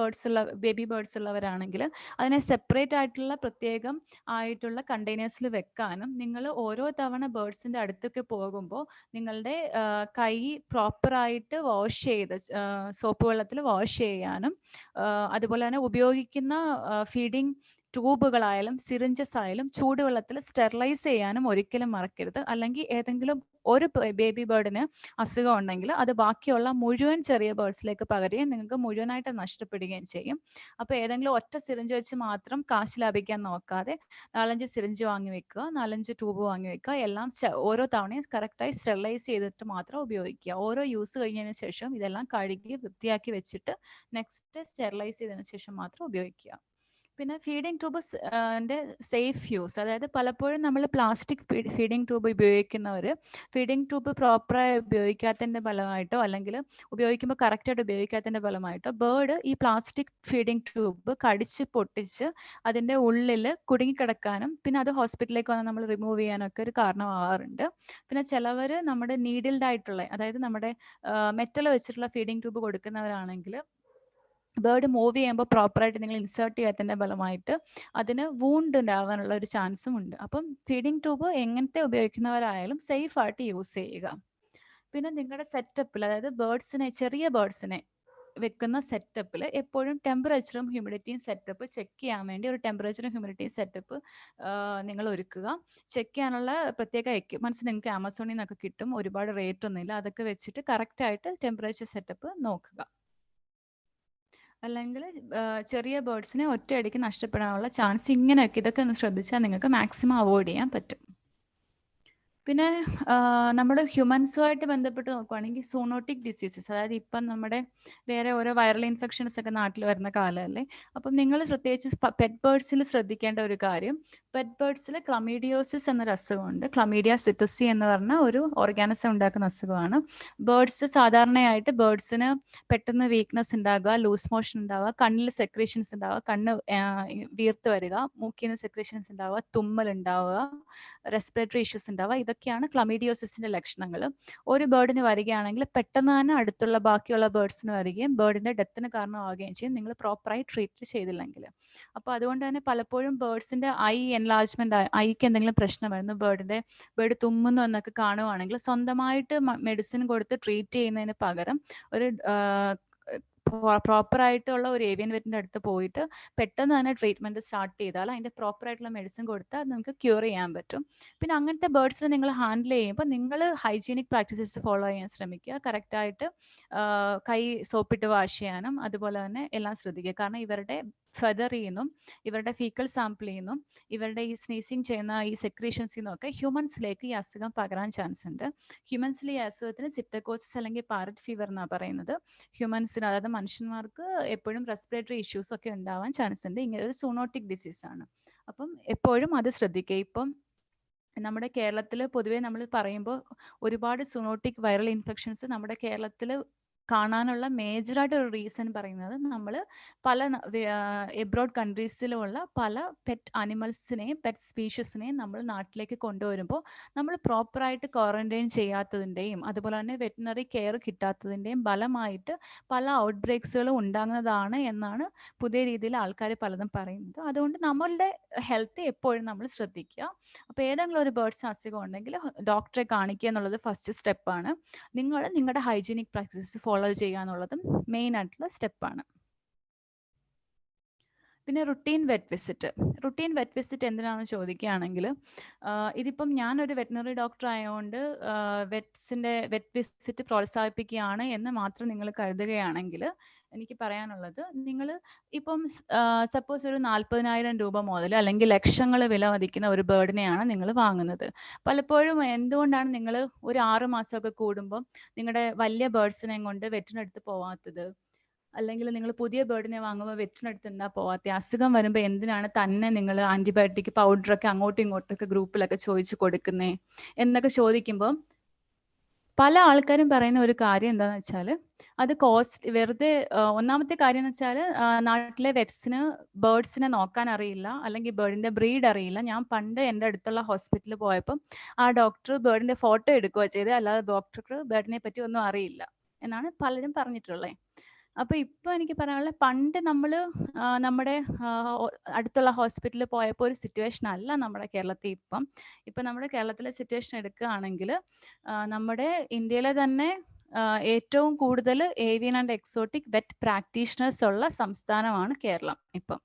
ബേബി ബേർഡ്സ് ഉള്ളവരാണെങ്കിൽ അതിനെ സെപ്പറേറ്റ് ആയിട്ടുള്ള പ്രത്യേകം ആയിട്ടുള്ള കണ്ടെയ്നേഴ്സിൽ വെക്കാനും നിങ്ങൾ ഓരോ തവണ ബേർഡ്സിൻ്റെ അടുത്തൊക്കെ പോകുമ്പോൾ നിങ്ങളുടെ കൈ പ്രോപ്പറായിട്ട് വാഷ് ചെയ്ത് സോപ്പ് വെള്ളത്തിൽ വാഷ് ചെയ്യാനും അതുപോലെ തന്നെ ഉപയോഗിക്കുന്ന ഫീഡിംഗ് ട്യൂബുകളായാലും സിറിഞ്ചസ് ആയാലും ചൂടുവെള്ളത്തിൽ സ്റ്റെറിലൈസ് ചെയ്യാനും ഒരിക്കലും മറക്കരുത്. അല്ലെങ്കിൽ ഏതെങ്കിലും ഒരു ബേബി ബേർഡിന് അസുഖം ഉണ്ടെങ്കിൽ അത് ബാക്കിയുള്ള മുഴുവൻ ചെറിയ ബേർഡ്സിലേക്ക് പകരുകയും നിങ്ങൾക്ക് മുഴുവനായിട്ട് നഷ്ടപ്പെടുകയും ചെയ്യും. അപ്പോൾ ഏതെങ്കിലും ഒറ്റ സിറിഞ്ച് വെച്ച് മാത്രം കാശ് ലാഭിക്കാൻ നോക്കാതെ 4-5 സിറിഞ്ച് വാങ്ങി വെക്കുക, 4-5 ട്യൂബ് വാങ്ങി വെക്കുക. എല്ലാം ഓരോ തവണയും കറക്റ്റായി സ്റ്റെറിലൈസ് ചെയ്തിട്ട് മാത്രം ഉപയോഗിക്കുക. ഓരോ യൂസ് കഴിഞ്ഞതിന് ശേഷം ഇതെല്ലാം കഴുകി വൃത്തിയാക്കി വെച്ചിട്ട് നെക്സ്റ്റ് സ്റ്റെറിലൈസ് ചെയ്തതിന് ശേഷം മാത്രം ഉപയോഗിക്കുക. പിന്നെ ഫീഡിംഗ് ട്യൂബിൻ്റെ സേഫ് യൂസ്, അതായത് പലപ്പോഴും നമ്മൾ പ്ലാസ്റ്റിക് ഫീഡിംഗ് ട്യൂബ് ഉപയോഗിക്കുന്നവർ ഫീഡിംഗ് ട്യൂബ് പ്രോപ്പറായി ഉപയോഗിക്കാത്തതിൻ്റെ ഫലമായിട്ടോ അല്ലെങ്കിൽ ഉപയോഗിക്കുമ്പോൾ കറക്റ്റായിട്ട് ഉപയോഗിക്കാത്തതിൻ്റെ ഫലമായിട്ടോ ബേർഡ് ഈ പ്ലാസ്റ്റിക് ഫീഡിംഗ് ട്യൂബ് കടിച്ച് പൊട്ടിച്ച് അതിൻ്റെ ഉള്ളിൽ കുടുങ്ങിക്കിടക്കാനും പിന്നെ അത് ഹോസ്പിറ്റലിലേക്ക് വന്ന് നമ്മൾ റിമൂവ് ചെയ്യാനൊക്കെ ഒരു കാരണമാവാറുണ്ട്. പിന്നെ ചിലവർ നമ്മുടെ നീഡിൽഡ് ആയിട്ടുള്ള, അതായത് നമ്മുടെ മെറ്റൽ വെച്ചിട്ടുള്ള ഫീഡിംഗ് ട്യൂബ് കൊടുക്കുന്നവരാണെങ്കിൽ ബേർഡ് മൂവ് ചെയ്യുമ്പോൾ പ്രോപ്പറായിട്ട് നിങ്ങൾ ഇൻസേർട്ട് ചെയ്യാത്തതിൻ്റെ ഫലമായിട്ട് അതിന് വൂണ്ട് ഉണ്ടാവാനുള്ള ഒരു ചാൻസും ഉണ്ട്. അപ്പം ഫീഡിംഗ് ട്യൂബ് എങ്ങനത്തെ ഉപയോഗിക്കുന്നവരായാലും സേഫായിട്ട് യൂസ് ചെയ്യുക. പിന്നെ നിങ്ങളുടെ സെറ്റപ്പിൽ, അതായത് ചെറിയ ബേർഡ്സിനെ വെക്കുന്ന സെറ്റപ്പിൽ എപ്പോഴും ടെമ്പറേച്ചറും ഹ്യൂമിഡിറ്റിയും സെറ്റപ്പ് ചെക്ക് ചെയ്യാൻ വേണ്ടി ഒരു ടെമ്പറേച്ചറും ഹ്യൂമിഡിറ്റിയും സെറ്റപ്പ് നിങ്ങൾ ഒരുക്കുക. ചെക്ക് ചെയ്യാനുള്ള പ്രത്യേക എക്യുപ്മെൻറ്റ്സ് നിങ്ങൾക്ക് ആമസോണിൽ നിന്നൊക്കെ കിട്ടും. ഒരുപാട് റേറ്റ് ഒന്നുമില്ല. അതൊക്കെ വെച്ചിട്ട് കറക്റ്റായിട്ട് ടെമ്പറേച്ചർ സെറ്റപ്പ് നോക്കുക. അല്ലെങ്കിൽ ചെറിയ ബേർഡ്സിനെ ഒറ്റയടിക്ക് നഷ്ടപ്പെടാനുള്ള ചാൻസ് ഇതൊക്കെ ഒന്ന് ശ്രദ്ധിച്ചാൽ നിങ്ങൾക്ക് മാക്സിമം അവോയ്ഡ് ചെയ്യാൻ പറ്റും. പിന്നെ നമ്മൾ ഹ്യൂമൻസുമായിട്ട് ബന്ധപ്പെട്ട് നോക്കുകയാണെങ്കിൽ സൂണോട്ടിക് ഡിസീസസ്, അതായത് ഇപ്പം നമ്മുടെ വേറെ ഓരോ വൈറൽ ഇൻഫെക്ഷൻസ് ഒക്കെ നാട്ടിൽ വരുന്ന കാലമല്ലേ. അപ്പം നിങ്ങൾ പ്രത്യേകിച്ച് പെറ്റ് ബേർഡ്സിൽ ശ്രദ്ധിക്കേണ്ട ഒരു കാര്യം, പെറ്റ് ബേർഡ്സിൽ ക്ലമീഡിയോസിസ് എന്നൊരു അസുഖമുണ്ട്. ക്ലമീഡിയ സിറ്റസി എന്ന് പറഞ്ഞ ഒരു ഓർഗാനിസം ഉണ്ടാക്കുന്ന അസുഖമാണ്. സാധാരണയായിട്ട് ബേർഡ്സിന് പെട്ടെന്ന് വീക്ക്നെസ് ഉണ്ടാകുക, ലൂസ് മോഷൻ ഉണ്ടാവുക, കണ്ണിൽ സെക്രീഷൻസ് ഉണ്ടാവുക, കണ്ണ് വീർത്ത് വരിക, മൂക്കിൽ നിന്ന് സെക്രീഷൻസ് ഉണ്ടാവുക, തുമ്മൽ ഉണ്ടാവുക, റെസ്പിറേറ്ററി ഇഷ്യൂസ് ഉണ്ടാവുക. ഇതൊക്കെയാണ് ക്ലമീഡിയോസിസിന്റെ ലക്ഷണങ്ങൾ. ഒരു ബേർഡിന് വരികയാണെങ്കിൽ പെട്ടെന്ന് തന്നെ അടുത്തുള്ള ബാക്കിയുള്ള ബേർഡ്സിന് വരികയും ബേർഡിന്റെ ഡെത്തിന് കാരണമാവുകയും ചെയ്യും നിങ്ങൾ പ്രോപ്പറായി ട്രീറ്റ് ചെയ്തില്ലെങ്കിൽ. അപ്പോൾ അതുകൊണ്ട് തന്നെ പലപ്പോഴും ബേർഡ്സിന്റെ എൻലാർജ്മെന്റ്, ഐക്ക് എന്തെങ്കിലും പ്രശ്നം വരുന്നു, ബേർഡ് തുമ്മുന്നു എന്നൊക്കെ കാണുവാണെങ്കിൽ സ്വന്തമായിട്ട് മെഡിസിൻ കൊടുത്ത് ട്രീറ്റ് ചെയ്യുന്നതിന് പകരം ഒരു പ്രോപ്പറായിട്ടുള്ള ഒരു ഏവിയൻ വെറ്റിൻ്റെ അടുത്ത് പോയിട്ട് പെട്ടെന്ന് തന്നെ ട്രീറ്റ്മെൻറ്റ് സ്റ്റാർട്ട് ചെയ്താൽ അതിൻ്റെ പ്രോപ്പറായിട്ടുള്ള മെഡിസിൻ കൊടുത്താൽ നമുക്ക് ക്യൂർ ചെയ്യാൻ പറ്റും. പിന്നെ അങ്ങനത്തെ ബേർഡ്സിനെ നിങ്ങൾ ഹാൻഡിൽ ചെയ്യുമ്പോൾ നിങ്ങൾ ഹൈജീനിക് പ്രാക്ടീസസ് ഫോളോ ചെയ്യാൻ ശ്രമിക്കുക. കറക്റ്റായിട്ട് കൈ സോപ്പിട്ട് വാഷ് ചെയ്യാനും അതുപോലെ തന്നെ എല്ലാം ശ്രദ്ധിക്കുക. കാരണം ഇവരുടെ ഫെദറിൽ നിന്നും ഇവരുടെ ഫീക്കൽ സാമ്പിളിൽ നിന്നും ഇവരുടെ ഈ സ്നീസിങ് ചെയ്യുന്ന ഈ സെക്രീഷൻസിൽ നിന്നൊക്കെ ഹ്യൂമൻസിലേക്ക് ഈ അസുഖം പകരാൻ ചാൻസ് ഉണ്ട്. ഹ്യൂമൻസിൽ ഈ അസുഖത്തിന് സിപ്റ്റക്കോസിസ് അല്ലെങ്കിൽ പാരറ്റ് ഫീവർ എന്നാണ് പറയുന്നത്. ഹ്യൂമൻസിന്, അതായത് മനുഷ്യന്മാർക്ക് എപ്പോഴും റെസ്പിറേറ്ററി ഇഷ്യൂസ് ഒക്കെ ഉണ്ടാവാൻ ചാൻസ് ഉണ്ട്. ഇങ്ങനെ ഒരു സൂണോട്ടിക് ഡിസീസാണ്. അപ്പം എപ്പോഴും അത് ശ്രദ്ധിക്കുക. ഇപ്പം നമ്മുടെ കേരളത്തിൽ പൊതുവേ നമ്മൾ പറയുമ്പോൾ ഒരുപാട് സൂണോട്ടിക് വൈറൽ ഇൻഫെക്ഷൻസ് നമ്മുടെ കേരളത്തിൽ കാണാനുള്ള മേജറായിട്ട് ഒരു റീസൺ പറയുന്നത് നമ്മൾ പല എബ്രോഡ് കൺട്രീസിലുമുള്ള പല പെറ്റ് അനിമൽസിനെയും പെറ്റ് സ്പീഷീസിനെയും നമ്മൾ നാട്ടിലേക്ക് കൊണ്ടുവരുമ്പോൾ നമ്മൾ പ്രോപ്പറായിട്ട് ക്വാറന്റൈൻ ചെയ്യാത്തതിൻ്റെയും അതുപോലെ തന്നെ വെറ്റിനറി കെയർ കിട്ടാത്തതിൻ്റെയും ഫലമായിട്ട് പല ഔട്ട് ബ്രേക്സുകളും ഉണ്ടാകുന്നതാണ് എന്നാണ് പുതിയ രീതിയിൽ ആൾക്കാർ പലതും പറയുന്നത്. അതുകൊണ്ട് നമ്മളുടെ ഹെൽത്ത് എപ്പോഴും നമ്മൾ ശ്രദ്ധിക്കുക. അപ്പോൾ ഏതെങ്കിലും ഒരു ബേർഡ്സിന് അസുഖം ഉണ്ടെങ്കിൽ ഡോക്ടറെ കാണിക്കുക എന്നുള്ളത് ഫസ്റ്റ് സ്റ്റെപ്പാണ്. നിങ്ങൾ നിങ്ങളുടെ ഹൈജീനിക് പ്രാക്ടീസസ് ഫോളോ ചെയ്യുക എന്നുള്ളതും മെയിൻ ആയിട്ടുള്ള സ്റ്റെപ്പാണ്. പിന്നെ റുട്ടീൻ വെറ്റ് വിസിറ്റ് എന്തിനാണെന്ന് ചോദിക്കുകയാണെങ്കിൽ ഇതിപ്പം ഞാനൊരു വെറ്റിനറി ഡോക്ടർ ആയതുകൊണ്ട് വെറ്റ് വിസിറ്റ് പ്രോത്സാഹിപ്പിക്കുകയാണ് എന്ന് മാത്രം നിങ്ങൾ കരുതുകയാണെങ്കിൽ എനിക്ക് പറയാനുള്ളത്, നിങ്ങൾ ഇപ്പം സപ്പോസ് ഒരു 40,000 രൂപ മുതൽ അല്ലെങ്കിൽ ലക്ഷങ്ങൾ വില മതിക്കുന്ന ഒരു ബേർഡിനെയാണ് നിങ്ങൾ വാങ്ങുന്നത്. പലപ്പോഴും എന്തുകൊണ്ടാണ് നിങ്ങൾ ഒരു 6 മാസമൊക്കെ കൂടുമ്പം നിങ്ങളുടെ വലിയ ബേർഡ്സിനെയും കൊണ്ട് വെറ്റിനടുത്ത് പോവാത്തത്? അല്ലെങ്കിൽ നിങ്ങൾ പുതിയ ബേർഡിനെ വാങ്ങുമ്പോൾ വെറ്റിനടുത്ത് എന്താ പോവാത്ത? അസുഖം വരുമ്പോൾ എന്തിനാണ് തന്നെ നിങ്ങൾ ആൻറ്റിബയോട്ടിക് പൗഡറൊക്കെ അങ്ങോട്ടും ഇങ്ങോട്ടൊക്കെ ഗ്രൂപ്പിലൊക്കെ ചോദിച്ചു കൊടുക്കുന്നേ എന്നൊക്കെ ചോദിക്കുമ്പോൾ പല ആൾക്കാരും പറയുന്ന ഒരു കാര്യം എന്താണെന്ന് വെച്ചാൽ അത് കോസ്റ്റ് വെറുതെ. ഒന്നാമത്തെ കാര്യം എന്ന് വെച്ചാൽ നാട്ടിലെ വെറ്റ്സിന് ബേർഡ്സിനെ നോക്കാൻ അറിയില്ല, അല്ലെങ്കിൽ ബേർഡിൻ്റെ ബ്രീഡ് അറിയില്ല. ഞാൻ പണ്ട് എൻ്റെ അടുത്തുള്ള ഹോസ്പിറ്റലിൽ പോയപ്പം ആ ഡോക്ടർ ബേർഡിൻ്റെ ഫോട്ടോ എടുക്കുകയോ ചെയ്ത്, അല്ലാതെ ഡോക്ടർക്ക് ബേർഡിനെ പറ്റി ഒന്നും അറിയില്ല എന്നാണ് പലരും പറഞ്ഞിട്ടുള്ളത്. അപ്പോൾ ഇപ്പോൾ എനിക്ക് പറയാനുള്ളത്, പണ്ട് നമ്മൾ നമ്മുടെ അടുത്തുള്ള ഹോസ്പിറ്റലിൽ പോയപ്പോൾ ഒരു സിറ്റുവേഷൻ അല്ല നമ്മുടെ കേരളത്തിൽ ഇപ്പം നമ്മുടെ കേരളത്തിലെ സിറ്റുവേഷൻ എടുക്കുകയാണെങ്കിൽ നമ്മുടെ ഇന്ത്യയിലെ തന്നെ ഏറ്റവും കൂടുതൽ avian and exotic vet practitioners ഉള്ള സംസ്ഥാനമാണ് കേരളം ഇപ്പം.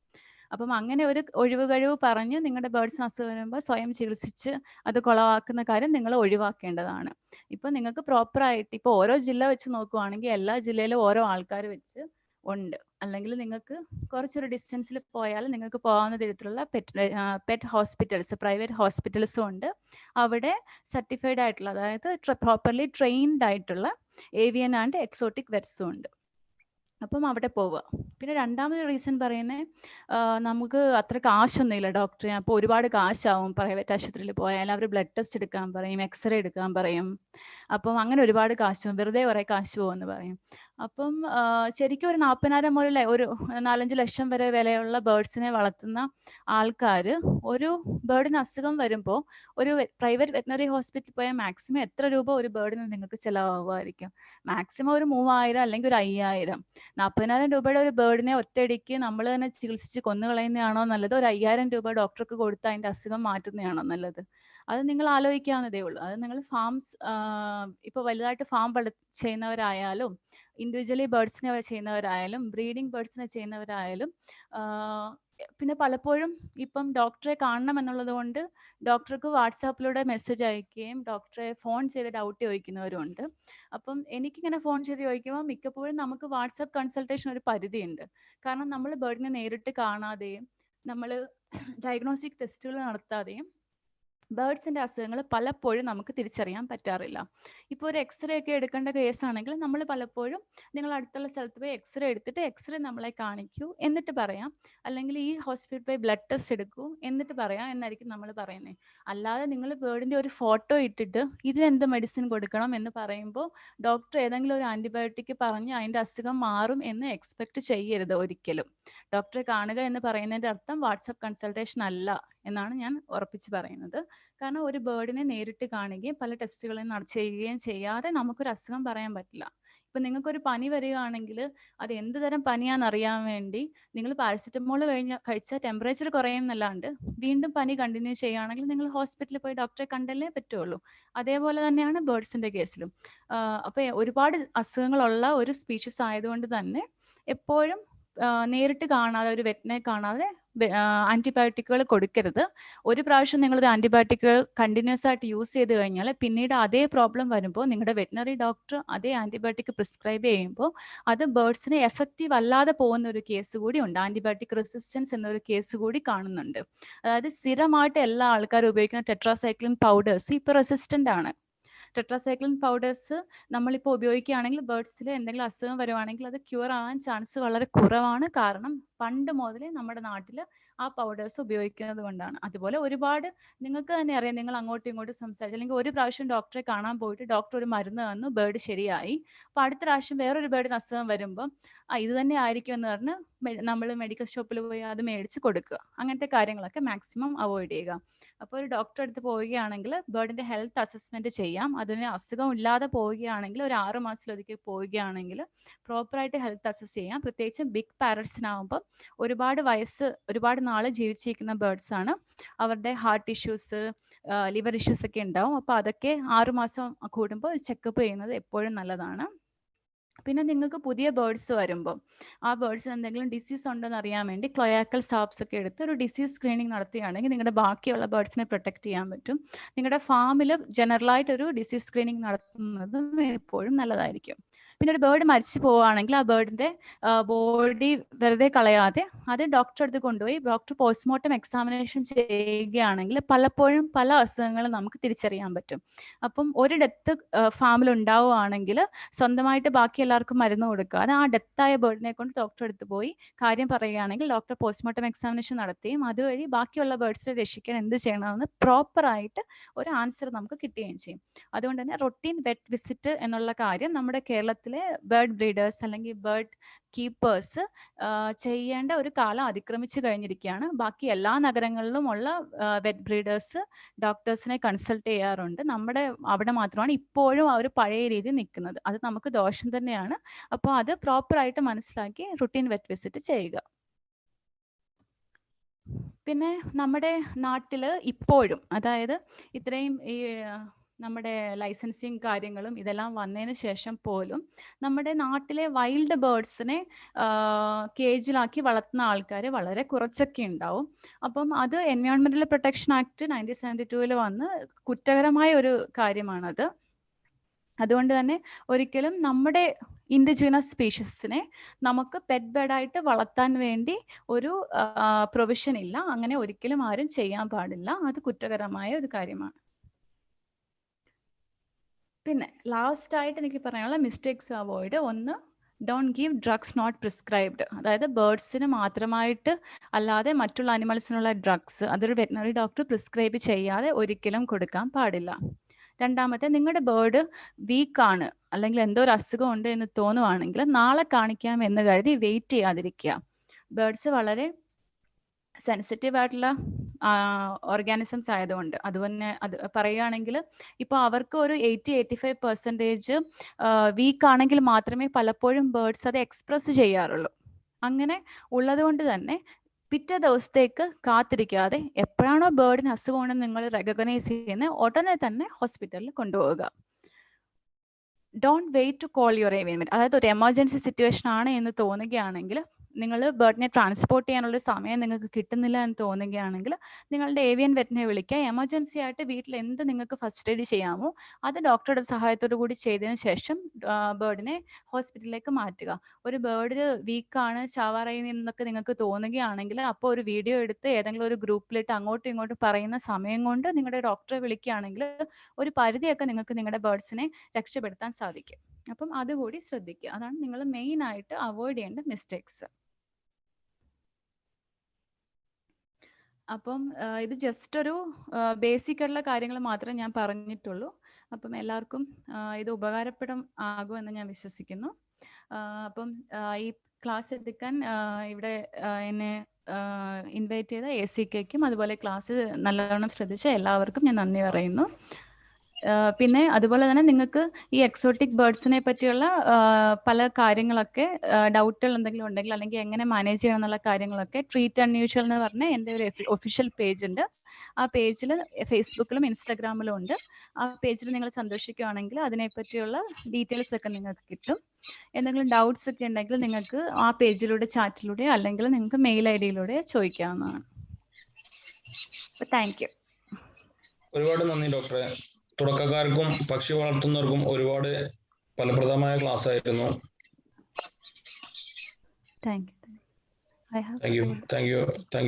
അപ്പം അങ്ങനെ ഒരു ഒഴിവുകഴിവ് പറഞ്ഞ് നിങ്ങളുടെ ബേർഡ്സിന് അസുഖം വരുമ്പോൾ സ്വയം ചികിത്സിച്ച് അത് കുളവാക്കുന്ന കാര്യം നിങ്ങൾ ഒഴിവാക്കേണ്ടതാണ്. ഇപ്പം നിങ്ങൾക്ക് പ്രോപ്പറായിട്ട് ഇപ്പോൾ ഓരോ ജില്ല വെച്ച് നോക്കുവാണെങ്കിൽ എല്ലാ ജില്ലയിലും ഓരോ ആൾക്കാർ വെച്ച് ഉണ്ട്. അല്ലെങ്കിൽ നിങ്ങൾക്ക് കുറച്ചൊരു ഡിസ്റ്റൻസിൽ പോയാൽ നിങ്ങൾക്ക് പോകാവുന്ന തരത്തിലുള്ള പെറ്റ് ഹോസ്പിറ്റൽസ്, പ്രൈവറ്റ് ഹോസ്പിറ്റൽസും ഉണ്ട്. അവിടെ സർട്ടിഫൈഡ് ആയിട്ടുള്ള, അതായത് പ്രോപ്പർലി ട്രെയിൻഡ് ആയിട്ടുള്ള ഏവിയൻ ആൻഡ് എക്സോട്ടിക് വെറ്റ്സും ഉണ്ട്. അപ്പം അവിടെ പോവുക. പിന്നെ രണ്ടാമത് റീസൺ പറയുന്നത്, നമുക്ക് അത്ര കാശൊന്നുമില്ല ഡോക്ടറെ, അപ്പോൾ ഒരുപാട് കാശാവും പ്രൈവറ്റ് ആശുപത്രിയിൽ പോയാൽ. അവർ ബ്ലഡ് ടെസ്റ്റ് എടുക്കാൻ പറയും, എക്സ്റേ എടുക്കാൻ പറയും. അപ്പം അങ്ങനെ ഒരുപാട് കാശ് പോകും, വെറുതെ കുറേ കാശ് പോകുമെന്ന് പറയും. അപ്പം ശരിക്കും ഒരു 40,000 മുതൽ ഒരു 4-5 ലക്ഷം വരെ വിലയുള്ള ബേർഡ്സിനെ വളർത്തുന്ന ആൾക്കാർ ഒരു ബേർഡിന് അസുഖം വരുമ്പോൾ ഒരു പ്രൈവറ്റ് വെറ്റിനറി ഹോസ്പിറ്റലിൽ പോയാൽ മാക്സിമം എത്ര രൂപ ഒരു ബേർഡിന് നിങ്ങൾക്ക് ചിലവാകുമായിരിക്കും? മാക്സിമം ഒരു 3,000 അല്ലെങ്കിൽ ഒരു 5,000. 40,000 രൂപയുടെ ഒരു ബേർഡിനെ ഒറ്റയടിക്ക് നമ്മൾ തന്നെ ചികിത്സിച്ച് കൊന്നുകളയുന്നതാണോ നല്ലത്, ഒരു 5,000 രൂപ ഡോക്ടർക്ക് കൊടുത്ത് അതിൻ്റെ അസുഖം മാറ്റുന്നതാണോ നല്ലത്? അത് നിങ്ങൾ ആലോചിക്കാവുന്നതേ ഉള്ളൂ. അത് നിങ്ങൾ ഫാംസ് ഇപ്പോൾ വലുതായിട്ട് ഫാം ചെയ്യുന്നവരായാലും ഇൻഡിവിജ്വലി ബേർഡ്സിനെ ചെയ്യുന്നവരായാലും ബ്രീഡിംഗ് ബേർഡ്സിനെ ചെയ്യുന്നവരായാലും പിന്നെ പലപ്പോഴും ഇപ്പം ഡോക്ടറെ കാണണം എന്നുള്ളത് കൊണ്ട് ഡോക്ടർക്ക് വാട്സാപ്പിലൂടെ മെസ്സേജ് അയക്കുകയും ഡോക്ടറെ ഫോൺ ചെയ്ത് ഡൗട്ട് ചോദിക്കുന്നവരുണ്ട്. അപ്പം എനിക്കിങ്ങനെ ഫോൺ ചെയ്ത് ചോദിക്കുമ്പോൾ മിക്കപ്പോഴും നമുക്ക് വാട്സാപ്പ് കൺസൾട്ടേഷൻ ഒരു പരിധിയുണ്ട്. കാരണം നമ്മൾ ബേർഡിനെ നേരിട്ട് കാണാതെയും നമ്മൾ ഡയഗ്നോസ്റ്റിക് ടെസ്റ്റുകൾ നടത്താതെയും ബേർഡ്സിൻ്റെ അസുഖങ്ങൾ പലപ്പോഴും നമുക്ക് തിരിച്ചറിയാൻ പറ്റാറില്ല. ഇപ്പോൾ ഒരു എക്സ്റേ ഒക്കെ എടുക്കേണ്ട കേസാണെങ്കിൽ നമ്മൾ പലപ്പോഴും നിങ്ങൾ അടുത്തുള്ള സ്ഥലത്ത് പോയി എക്സ്റേ എടുത്തിട്ട് എക്സ്റേ നമ്മളെ കാണിക്കൂ എന്നിട്ട് പറയാം, അല്ലെങ്കിൽ ഈ ഹോസ്പിറ്റലിൽ പോയി ബ്ലഡ് ടെസ്റ്റ് എടുക്കൂ എന്നിട്ട് പറയാം എന്നായിരിക്കും നമ്മൾ പറയുന്നത്. അല്ലാതെ നിങ്ങൾ ബേർഡിൻ്റെ ഒരു ഫോട്ടോ ഇട്ടിട്ട് ഇതിനെന്ത് മെഡിസിൻ കൊടുക്കണം എന്ന് പറയുമ്പോൾ ഡോക്ടർ ഏതെങ്കിലും ഒരു ആൻറ്റിബയോട്ടിക് പറഞ്ഞ് അതിൻ്റെ അസുഖം മാറും എന്ന് എക്സ്പെക്റ്റ് ചെയ്യരുത് ഒരിക്കലും. ഡോക്ടറെ കാണുക എന്ന് പറയുന്നതിൻ്റെ അർത്ഥം വാട്സപ്പ് കൺസൾട്ടേഷൻ അല്ല എന്നാണ് ഞാൻ ഉറപ്പിച്ച് പറയുന്നത്. കാരണം ഒരു ബേർഡിനെ നേരിട്ട് കാണുകയും പല ടെസ്റ്റുകളും ചെയ്യുകയും ചെയ്യാതെ നമുക്കൊരു അസുഖം പറയാൻ പറ്റില്ല. ഇപ്പം നിങ്ങൾക്കൊരു പനി വരികയാണെങ്കിൽ അത് എന്ത് തരം പനിയാണെന്ന് അറിയാൻ വേണ്ടി നിങ്ങൾ പാരസിറ്റമോൾ കഴിച്ചാൽ ടെമ്പറേച്ചർ കുറയുന്നല്ലാണ്ട് വീണ്ടും പനി കണ്ടിന്യൂ ചെയ്യുകയാണെങ്കിൽ നിങ്ങൾ ഹോസ്പിറ്റലിൽ പോയി ഡോക്ടറെ കണ്ടല്ലേ പറ്റുള്ളൂ. അതേപോലെ തന്നെയാണ് ബേർഡ്സിൻ്റെ കേസിലും. അപ്പോൾ ഒരുപാട് അസുഖങ്ങളുള്ള ഒരു സ്പീഷീസ് ആയതുകൊണ്ട് തന്നെ എപ്പോഴും നേരിട്ട് കാണാതെ, ഒരു വെറ്റിനെ കാണാതെ ആൻറ്റിബയോട്ടിക്കുകൾ കൊടുക്കരുത്. ഒരു പ്രാവശ്യം നിങ്ങളൊരു ആൻറ്റിബയോട്ടിക്കുകൾ കണ്ടിന്യൂസ് ആയിട്ട് യൂസ് ചെയ്ത് കഴിഞ്ഞാൽ പിന്നീട് അതേ പ്രോബ്ലം വരുമ്പോൾ നിങ്ങളുടെ വെറ്റിനറി ഡോക്ടർ അതേ ആൻറ്റിബയോട്ടിക് പ്രിസ്ക്രൈബ് ചെയ്യുമ്പോൾ അത് ബേർഡ്സിനെ എഫക്റ്റീവ് അല്ലാതെ പോകുന്ന ഒരു കേസ് കൂടി ഉണ്ട്. ആൻറ്റിബയോട്ടിക് റെസിസ്റ്റൻസ് എന്നൊരു കേസ് കൂടി കാണുന്നുണ്ട്. അതായത് സ്ഥിരമായിട്ട് എല്ലാ ആൾക്കാരും ഉപയോഗിക്കുന്ന ടെട്രാസൈക്ലിൻ പൗഡേഴ്സ് ഇപ്പോൾ റെസിസ്റ്റൻ്റ് ആണ്. ടെട്രാസൈക്ലിൻ പൗഡേഴ്സ് നമ്മളിപ്പോൾ ഉപയോഗിക്കുകയാണെങ്കിൽ ബേർഡ്സിൽ എന്തെങ്കിലും അസുഖം വരുവാണെങ്കിൽ അത് ക്യൂർ ആവാൻ ചാൻസ് വളരെ കുറവാണ്. കാരണം പണ്ട് മുതലേ നമ്മുടെ നാട്ടിൽ ആ പൗഡേഴ്സ് ഉപയോഗിക്കുന്നത് കൊണ്ടാണ്. അതുപോലെ ഒരുപാട് നിങ്ങൾക്ക് തന്നെ അറിയാം, നിങ്ങൾ അങ്ങോട്ടും ഇങ്ങോട്ടും സംസാരിച്ചു, അല്ലെങ്കിൽ ഒരു പ്രാവശ്യം ഡോക്ടറെ കാണാൻ പോയിട്ട് ഡോക്ടർ ഒരു മരുന്ന് തന്നു, ബേർഡ് ശരിയായി. അപ്പോൾ അടുത്ത പ്രാവശ്യം വേറൊരു ബേർഡിന് അസുഖം വരുമ്പം ഇത് തന്നെ ആയിരിക്കും എന്ന് പറഞ്ഞ് നമ്മൾ മെഡിക്കൽ ഷോപ്പിൽ പോയി അത് മേടിച്ച് കൊടുക്കുക. അങ്ങനത്തെ കാര്യങ്ങളൊക്കെ മാക്സിമം അവോയ്ഡ് ചെയ്യുക. അപ്പോൾ ഒരു ഡോക്ടറെ അടുത്ത് പോവുകയാണെങ്കിൽ ബേർഡിൻ്റെ ഹെൽത്ത് അസസ്മെൻറ്റ് ചെയ്യാം. അതിന് അസുഖം ഇല്ലാതെ പോവുകയാണെങ്കിൽ ഒരു 6 മാസത്തിലൊരിക്കൽ പോവുകയാണെങ്കിൽ പ്രോപ്പറായിട്ട് ഹെൽത്ത് അസസ് ചെയ്യാം. പ്രത്യേകിച്ച് ബിഗ് പാരറ്റ്സിനാകുമ്പോൾ ഒരുപാട് നാൾ ജീവിച്ചിരിക്കുന്ന ബേർഡ്സ് ആണ്. അവരുടെ ഹാർട്ട് ഇഷ്യൂസ്, ലിവർ ഇഷ്യൂസ് ഒക്കെ ഉണ്ടാവും. അപ്പോൾ അതൊക്കെ 6 മാസം കൂടുമ്പോൾ ചെക്കപ്പ് ചെയ്യുന്നത് എപ്പോഴും നല്ലതാണ്. പിന്നെ നിങ്ങൾക്ക് പുതിയ ബേർഡ്സ് വരുമ്പോൾ ആ ബേർഡ്സ് എന്തെങ്കിലും ഡിസീസ് ഉണ്ടോയെന്ന് അറിയാൻ വേണ്ടി ക്ലോയാക്കൽ സ്വാബ്സ് ഒക്കെ എടുത്ത് ഒരു ഡിസീസ് സ്ക്രീനിങ് നടത്തുകയാണെങ്കിൽ നിങ്ങളുടെ ബാക്കിയുള്ള ബേർഡ്സിനെ പ്രൊട്ടക്റ്റ് ചെയ്യാൻ പറ്റും. നിങ്ങളുടെ ഫാമിൽ ജനറലായിട്ടൊരു ഡിസീസ് സ്ക്രീനിങ് നടത്തുന്നതും എപ്പോഴും നല്ലതായിരിക്കും. പിന്നെ ഒരു ബേർഡ് മരിച്ചു പോവുകയാണെങ്കിൽ ആ ബേർഡിൻ്റെ ബോഡി വെറുതെ കളയാതെ അത് ഡോക്ടറെ അടുത്ത് കൊണ്ടുപോയി ഡോക്ടർ പോസ്റ്റ്മോർട്ടം എക്സാമിനേഷൻ ചെയ്യുകയാണെങ്കിൽ പലപ്പോഴും പല അസുഖങ്ങളും നമുക്ക് തിരിച്ചറിയാൻ പറ്റും. അപ്പം ഒരു ഡെത്ത് ഫാമിൽ ഉണ്ടാവുകയാണെങ്കിൽ സ്വന്തമായിട്ട് ബാക്കി എല്ലാവർക്കും മരുന്ന് കൊടുക്കുക. അത് ആ ഡെത്തായ ബേർഡിനെ കൊണ്ട് ഡോക്ടറെ അടുത്ത് പോയി കാര്യം പറയുകയാണെങ്കിൽ ഡോക്ടർ പോസ്റ്റ്മോർട്ടം എക്സാമിനേഷൻ നടത്തുകയും അതുവഴി ബാക്കിയുള്ള ബേർഡ്സിനെ രക്ഷിക്കാൻ എന്ത് ചെയ്യണമെന്ന് പ്രോപ്പറായിട്ട് ഒരു ആൻസർ നമുക്ക് കിട്ടുകയും ചെയ്യും. അതുകൊണ്ട് തന്നെ റൊട്ടീൻ വെറ്റ് വിസിറ്റ് എന്നുള്ള കാര്യം നമ്മുടെ കേരളത്തിലെ ബേർഡ് ബ്രീഡേഴ്സ് അല്ലെങ്കിൽ ബേർഡ് കീപ്പേഴ്സ് ചെയ്യേണ്ട ഒരു കാലം അതിക്രമിച്ചു കഴിഞ്ഞിരിക്കുകയാണ്. ബാക്കി എല്ലാ നഗരങ്ങളിലും ഉള്ള വെറ്റ് ബ്രീഡേഴ്സ് ഡോക്ടേഴ്സിനെ കൺസൾട്ട് ചെയ്യാറുണ്ട്. നമ്മുടെ അവിടെ മാത്രമാണ് ഇപ്പോഴും അവർ പഴയ രീതിയിൽ നിൽക്കുന്നത്. അത് നമുക്ക് ദോഷം തന്നെയാണ്. അപ്പോൾ അത് പ്രോപ്പറായിട്ട് മനസ്സിലാക്കി റുട്ടീൻ വെറ്റ് വിസിറ്റ് ചെയ്യുക. പിന്നെ നമ്മുടെ നാട്ടിൽ ഇപ്പോഴും, അതായത് ഇത്രയും ഈ നമ്മുടെ ലൈസൻസിങ് കാര്യങ്ങളും ഇതെല്ലാം വന്നതിന് ശേഷം പോലും നമ്മുടെ നാട്ടിലെ വൈൽഡ് ബേർഡ്സിനെ കേജിലാക്കി വളർത്തുന്ന ആൾക്കാർ വളരെ കുറച്ചൊക്കെ ഉണ്ടാവും. അപ്പം അത് എൻവയോൺമെൻറ്റൽ പ്രൊട്ടക്ഷൻ ആക്ട് 1972 വന്ന് കുറ്റകരമായ ഒരു കാര്യമാണത്. അതുകൊണ്ട് തന്നെ ഒരിക്കലും നമ്മുടെ ഇൻഡിജിനസ് സ്പീഷീസിനെ നമുക്ക് പെറ്റ് ബേർഡായിട്ട് വളർത്താൻ വേണ്ടി ഒരു പ്രൊവിഷൻ ഇല്ല. അങ്ങനെ ഒരിക്കലും ആരും ചെയ്യാൻ പാടില്ല. അത് കുറ്റകരമായ ഒരു കാര്യമാണ്. പിന്നെ ലാസ്റ്റായിട്ട് എനിക്ക് പറയാനുള്ള മിസ്റ്റേക്സ് അവോയ്ഡ്. ഒന്ന്, don't give drugs not prescribed. അതായത് ബേർഡ്സിന് മാത്രമായിട്ട് അല്ലാതെ മറ്റുള്ള അനിമൽസിനുള്ള ഡ്രഗ്സ് അതൊരു വെറ്റിനറി ഡോക്ടർ പ്രിസ്ക്രൈബ് ചെയ്യാതെ ഒരിക്കലും കൊടുക്കാൻ പാടില്ല. രണ്ടാമത്തെ, നിങ്ങളുടെ ബേർഡ് വീക്കാണ് അല്ലെങ്കിൽ എന്തോ ഒരു അസുഖം ഉണ്ട് എന്ന് തോന്നുവാണെങ്കിൽ നാളെ കാണിക്കാം എന്ന് കരുതി വെയിറ്റ് ചെയ്യാതിരിക്കുക. ബേർഡ്സ് വളരെ സെൻസിറ്റീവ് ആയിട്ടുള്ള ഓർഗാനിസംസ് ആയതുകൊണ്ട് അതുപോലെ അത് പറയുകയാണെങ്കിൽ ഇപ്പോൾ അവർക്ക് ഒരു 80-85% വീക്കാണെങ്കിൽ മാത്രമേ പലപ്പോഴും ബേർഡ്സ് അത് എക്സ്പ്രസ് ചെയ്യാറുള്ളൂ. അങ്ങനെ ഉള്ളത് കൊണ്ട് തന്നെ പിറ്റേ ദിവസത്തേക്ക് കാത്തിരിക്കാതെ എപ്പോഴാണോ ബേർഡിന് അസുഖമുണ്ടെന്ന് നിങ്ങൾ റെക്കഗ്നൈസ് ചെയ്യുന്നത് ഉടനെ തന്നെ ഹോസ്പിറ്റലിൽ കൊണ്ടുപോവുക. Don't wait to call your avian. അതായത് ഒരു എമർജൻസി സിറ്റുവേഷൻ ആണ് എന്ന് തോന്നുകയാണെങ്കിൽ, നിങ്ങൾ ബേർഡിനെ ട്രാൻസ്പോർട്ട് ചെയ്യാനുള്ള സമയം നിങ്ങൾക്ക് കിട്ടുന്നില്ല എന്ന് തോന്നുകയാണെങ്കിൽ നിങ്ങളുടെ ഏവിയൻ വെറ്റിനെ വിളിക്കുക. എമർജൻസി ആയിട്ട് വീട്ടിൽ എന്ത് നിങ്ങൾക്ക് ഫസ്റ്റ് എയ്ഡ് ചെയ്യാമോ അത് ഡോക്ടറുടെ സഹായത്തോടു കൂടി ചെയ്തതിന് ശേഷം ബേർഡിനെ ഹോസ്പിറ്റലിലേക്ക് മാറ്റുക. ഒരു ബേർഡ് വീക്കാണ്, ചാവാറായി എന്നൊക്കെ നിങ്ങൾക്ക് തോന്നുകയാണെങ്കിൽ അപ്പോൾ ഒരു വീഡിയോ എടുത്ത് ഏതെങ്കിലും ഒരു ഗ്രൂപ്പിലിട്ട് അങ്ങോട്ടും ഇങ്ങോട്ടും പറയുന്ന സമയം കൊണ്ട് നിങ്ങളുടെ ഡോക്ടറെ വിളിക്കുകയാണെങ്കിൽ ഒരു പരിധിയൊക്കെ നിങ്ങൾക്ക് നിങ്ങളുടെ ബേർഡ്സിനെ രക്ഷപ്പെടുത്താൻ സാധിക്കും. അപ്പം അതുകൂടി ശ്രദ്ധിക്കുക. അതാണ് നിങ്ങൾ മെയിനായിട്ട് അവോയ്ഡ് ചെയ്യേണ്ട മിസ്റ്റേക്സ്. അപ്പം ഇത് ജസ്റ്റ് ഒരു ബേസിക് ആയിട്ടുള്ള കാര്യങ്ങൾ മാത്രമേ ഞാൻ പറഞ്ഞിട്ടുള്ളൂ. അപ്പം എല്ലാവർക്കും ഇത് ആകുമെന്ന് ഞാൻ വിശ്വസിക്കുന്നു. അപ്പം ഈ ക്ലാസ് എടുക്കാൻ ഇവിടെ എന്നെ ഇൻവൈറ്റ് ചെയ്ത ACKയ്ക്കും അതുപോലെ ക്ലാസ് നല്ലവണ്ണം ശ്രദ്ധിച്ച എല്ലാവർക്കും ഞാൻ നന്ദി പറയുന്നു. പിന്നെ അതുപോലെ തന്നെ നിങ്ങൾക്ക് ഈ എക്സോട്ടിക് ബേർഡ്സിനെ പറ്റിയുള്ള പല കാര്യങ്ങളൊക്കെ ഡൗട്ടുകൾ എന്തെങ്കിലും ഉണ്ടെങ്കിൽ അല്ലെങ്കിൽ എങ്ങനെ മാനേജ് ചെയ്യണം എന്നുള്ള കാര്യങ്ങളൊക്കെ ട്രീറ്റ് അൺയൂഷ്വൽ എന്ന് പറഞ്ഞ എൻ്റെ ഒരു ഒഫീഷ്യൽ പേജ് ഉണ്ട്. ആ പേജിൽ ഫേസ്ബുക്കിലും ഇൻസ്റ്റാഗ്രാമിലും ഉണ്ട്. ആ പേജിൽ നിങ്ങൾ സന്ദർശിക്കുകയാണെങ്കിൽ അതിനെപ്പറ്റിയുള്ള ഡീറ്റെയിൽസ് ഒക്കെ നിങ്ങൾക്ക് കിട്ടും. എന്തെങ്കിലും ഡൗട്ട്സ് ഒക്കെ ഉണ്ടെങ്കിൽ നിങ്ങൾക്ക് ആ പേജിലൂടെ ചാറ്റിലൂടെ അല്ലെങ്കിൽ നിങ്ങൾക്ക് മെയിൽ ID-യിലൂടെ ചോദിക്കാവുന്നതാണ്. Thank you. ഒരുപാട് നന്ദി ഡോക്ടറെ. തുടക്കക്കാർക്കും പക്ഷി വളർത്തുന്നവർക്കും ഒരുപാട് ഫലപ്രദമായ ക്ലാസ് ആയിരുന്നു. Thank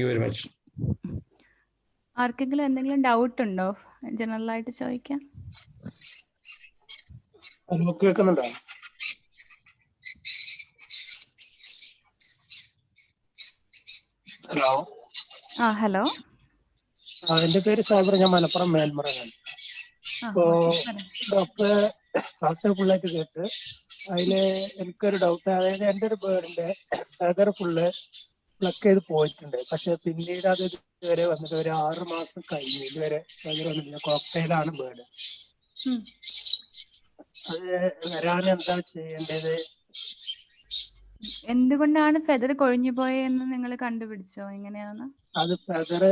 you very much. ആർക്കെങ്കിലും എന്തെങ്കിലും ഡൗട്ട് ഉണ്ടോ ജനറൽ ആയിട്ട് ചോദിക്കാൻ? കേൾക്കുന്നുണ്ടോ? ഹലോ. ഹലോ. എന്റെ പേര് സാബർ, ഞാൻ മലപ്പുറം മേൽമുറയാണ്. അപ്പോ ഡോക്ടറെ ക്ലാസ് ഫുള്ളായിട്ട് കേട്ട് അതില് എനിക്കൊരു ഡൗട്ട്, അതായത് എൻ്റെ ഒരു ബേർഡിന്റെ ഫെദർ ഫുള്ള് പ്ലക്ക് ചെയ്ത് പോയിട്ടുണ്ട്. പക്ഷെ പിന്നീട് അത് ഇതുവരെ വന്നിട്ട് ഒരു 6 മാസം കഴിഞ്ഞു, ഇതുവരെ ഫെദർ വന്നിട്ടില്ല. കോക്ടെയിലാണ് ബേർഡ്. അത് വരാൻ എന്താ ചെയ്യേണ്ടത്? എന്തുകൊണ്ടാണ് ഫെദർ കൊഴിഞ്ഞു പോയെന്ന് നിങ്ങൾ കണ്ടുപിടിച്ചോ? എങ്ങനെയാണ് അത് ഫെദർ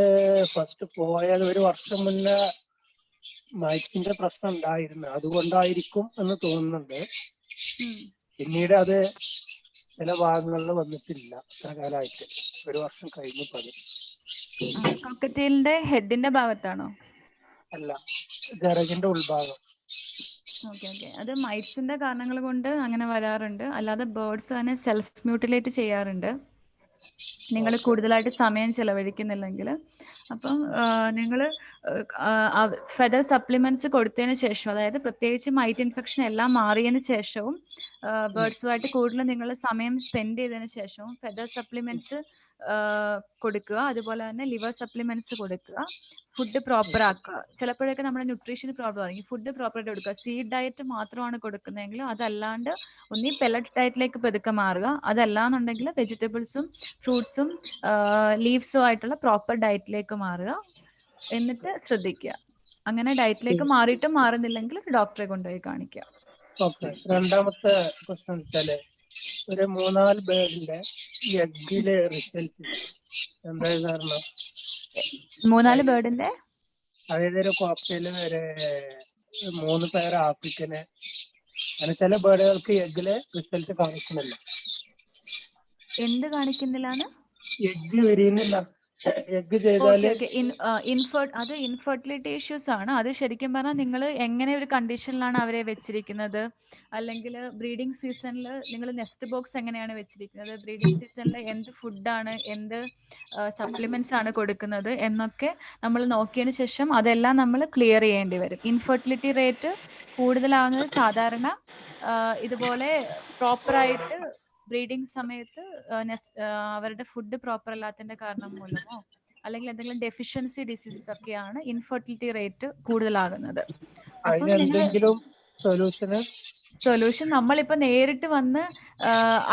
ഫസ്റ്റ് പോയത് 1 വർഷം മുന്നേ മൈറ്റിന്റെ പ്രശ്നം ഉണ്ടായിരുന്നു, അതുകൊണ്ടായിരിക്കും എന്ന് തോന്നുന്നുണ്ട്. പിന്നീട് അത് ചില ഭാഗങ്ങളിൽ വന്നിട്ടില്ല ഇത്ര കാലമായിട്ട്. 1 വർഷം കഴിഞ്ഞപ്പോ അത്. കോക്കറ്റെയിലിന്റെ ഹെഡിന്റെ ഭാഗത്താണോ? അല്ല, ഗറകിന്റെ ഉൾഭാഗം. ഓക്കെ. അത് മൈറ്റ്സിന്റെ കാരണങ്ങൾ കൊണ്ട് അങ്ങനെ വരാറുണ്ട്. അല്ലാതെ ബേർഡ്സ് തന്നെ സെൽഫ് മ്യൂട്ടിലേറ്റ് ചെയ്യാറുണ്ട് നിങ്ങൾ കൂടുതലായിട്ട് സമയം ചെലവഴിക്കുന്നില്ലെങ്കിൽ. അപ്പം നിങ്ങൾ ഫെദർ സപ്ലിമെന്റ്സ് കൊടുത്തതിന് ശേഷം, അതായത് പ്രത്യേകിച്ച് മൈറ്റ് ഇൻഫെക്ഷൻ എല്ലാം മാറിയതിന് ശേഷവും ബേർഡ്സുമായിട്ട് കൂടുതൽ നിങ്ങൾ സമയം സ്പെൻഡ് ചെയ്തതിന് ശേഷവും ഫെദർ സപ്ലിമെന്റ്സ് കൊടുക്കുക. അതുപോലെ തന്നെ ലിവർ സപ്ലിമെന്റ്സ് കൊടുക്കുക. ഫുഡ് പ്രോപ്പർ ആക്കുക. ചിലപ്പോഴൊക്കെ നമ്മുടെ ന്യൂട്രീഷന് പ്രോബ്ലം ആയിരിക്കും. ഫുഡ് പ്രോപ്പറായിട്ട് കൊടുക്കുക. സീഡ് ഡയറ്റ് മാത്രമാണ് കൊടുക്കുന്നതെങ്കിലും അതല്ലാണ്ട് ഒന്നീ പെല്ലറ്റ് ഡയറ്റിലേക്ക് പതുക്കെ മാറുക. അതല്ലാന്നുണ്ടെങ്കിൽ വെജിറ്റബിൾസും ഫ്രൂട്ട്സും ലീവ്സും ആയിട്ടുള്ള പ്രോപ്പർ ഡയറ്റിലേക്ക് മാറുക. എന്നിട്ട് ശ്രദ്ധിക്കുക. അങ്ങനെ ഡയറ്റിലേക്ക് മാറിയിട്ടും മാറുന്നില്ലെങ്കിൽ ഡോക്ടറെ കൊണ്ടുപോയി കാണിക്കുക. ഓക്കെ. രണ്ടാമത്തെ പ്രശ്നം വെച്ചാല് ഒരു 3-4 ബേർഡിന്റെ എഗ്ഗില് റിസൾട്ട് എന്താ കാരണം? 3-4 ബേർഡിന്റെ, അതായത് ഒരു കോക്ടെയില് ഒരു 3 പേർ ആഫ്രിക്കന്, അങ്ങനെ ചില ബേർഡുകൾക്ക് എഗ്ഗില് റിസൾട്ട് കാണിക്കുന്നില്ല. എന്ത് കാണിക്കുന്നില്ലാണ്? എഗ്ഗ് വരിയുന്നില്ല. എഗ്ഗ് ചെയ്താല് അത് ഇൻഫെർട്ടിലിറ്റി ഇഷ്യൂസ് ആണ്. അത് ശരിക്കും പറഞ്ഞാൽ നിങ്ങൾ എങ്ങനെ ഒരു കണ്ടീഷനിലാണ് അവരെ വെച്ചിരിക്കുന്നത്, അല്ലെങ്കിൽ ബ്രീഡിംഗ് സീസണിൽ നിങ്ങൾ നെസ്റ്റ് ബോക്സ് എങ്ങനെയാണ് വെച്ചിരിക്കുന്നത്, ബ്രീഡിംഗ് സീസണിൽ എന്ത് ഫുഡാണ്, എന്ത് സപ്ലിമെന്റ്സ് ആണ് കൊടുക്കുന്നത് എന്നൊക്കെ നമ്മൾ നോക്കിയതിന് ശേഷം അതെല്ലാം നമ്മൾ ക്ലിയർ ചെയ്യേണ്ടി വരും. ഇൻഫെർട്ടിലിറ്റി റേറ്റ് കൂടുതലാവുന്നത് സാധാരണ ഇതുപോലെ പ്രോപ്പറായിട്ട് ബ്രീഡിംഗ് സമയത്ത് അവരുടെ ഫുഡ് പ്രോപ്പർ അല്ലാത്തതിന്റെ കാരണം മൂലമോ അല്ലെങ്കിൽ എന്തെങ്കിലും ഡെഫിഷ്യൻസി ഡിസീസസ് ഒക്കെയാണ് ഇൻഫെർട്ടിലിറ്റി റേറ്റ് കൂടുതലാകുന്നത്. അപ്പം എന്തെങ്കിലും സൊല്യൂഷൻ നമ്മളിപ്പോൾ നേരിട്ട് വന്ന്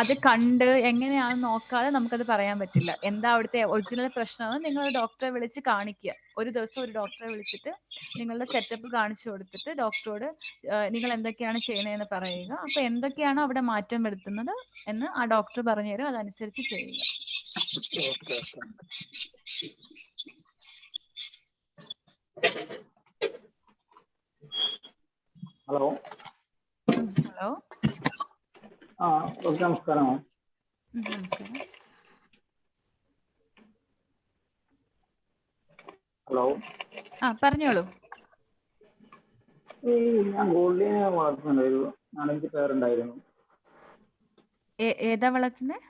അത് കണ്ട് എങ്ങനെയാണെന്ന് നോക്കാതെ നമുക്കത് പറയാൻ പറ്റില്ല. എന്താ അവിടുത്തെ ഒറിജിനൽ പ്രശ്നമാണ് നിങ്ങൾ ഡോക്ടറെ വിളിച്ച് കാണിക്കുക. ഒരു ദിവസം ഒരു ഡോക്ടറെ വിളിച്ചിട്ട് നിങ്ങളുടെ സെറ്റപ്പ് കാണിച്ചു കൊടുത്തിട്ട് ഡോക്ടറോട് നിങ്ങൾ എന്തൊക്കെയാണ് ചെയ്യുന്നതെന്ന് പറയുക. അപ്പോൾ എന്തൊക്കെയാണോ അവിടെ മാറ്റം വരുത്തുന്നത് എന്ന് ആ ഡോക്ടർ പറഞ്ഞു തരും, അതനുസരിച്ച് ചെയ്യുക. ഹലോ. നമസ്കാരം. നമസ്കാരം. ഹലോ. പറഞ്ഞോളൂ. ഞാൻ ഗോൾഡിനെ വളർത്തുന്നുണ്ട്. ഒരു 4-5 പേരുണ്ടായിരുന്നു. ഏതാ വളർത്തുന്നത്?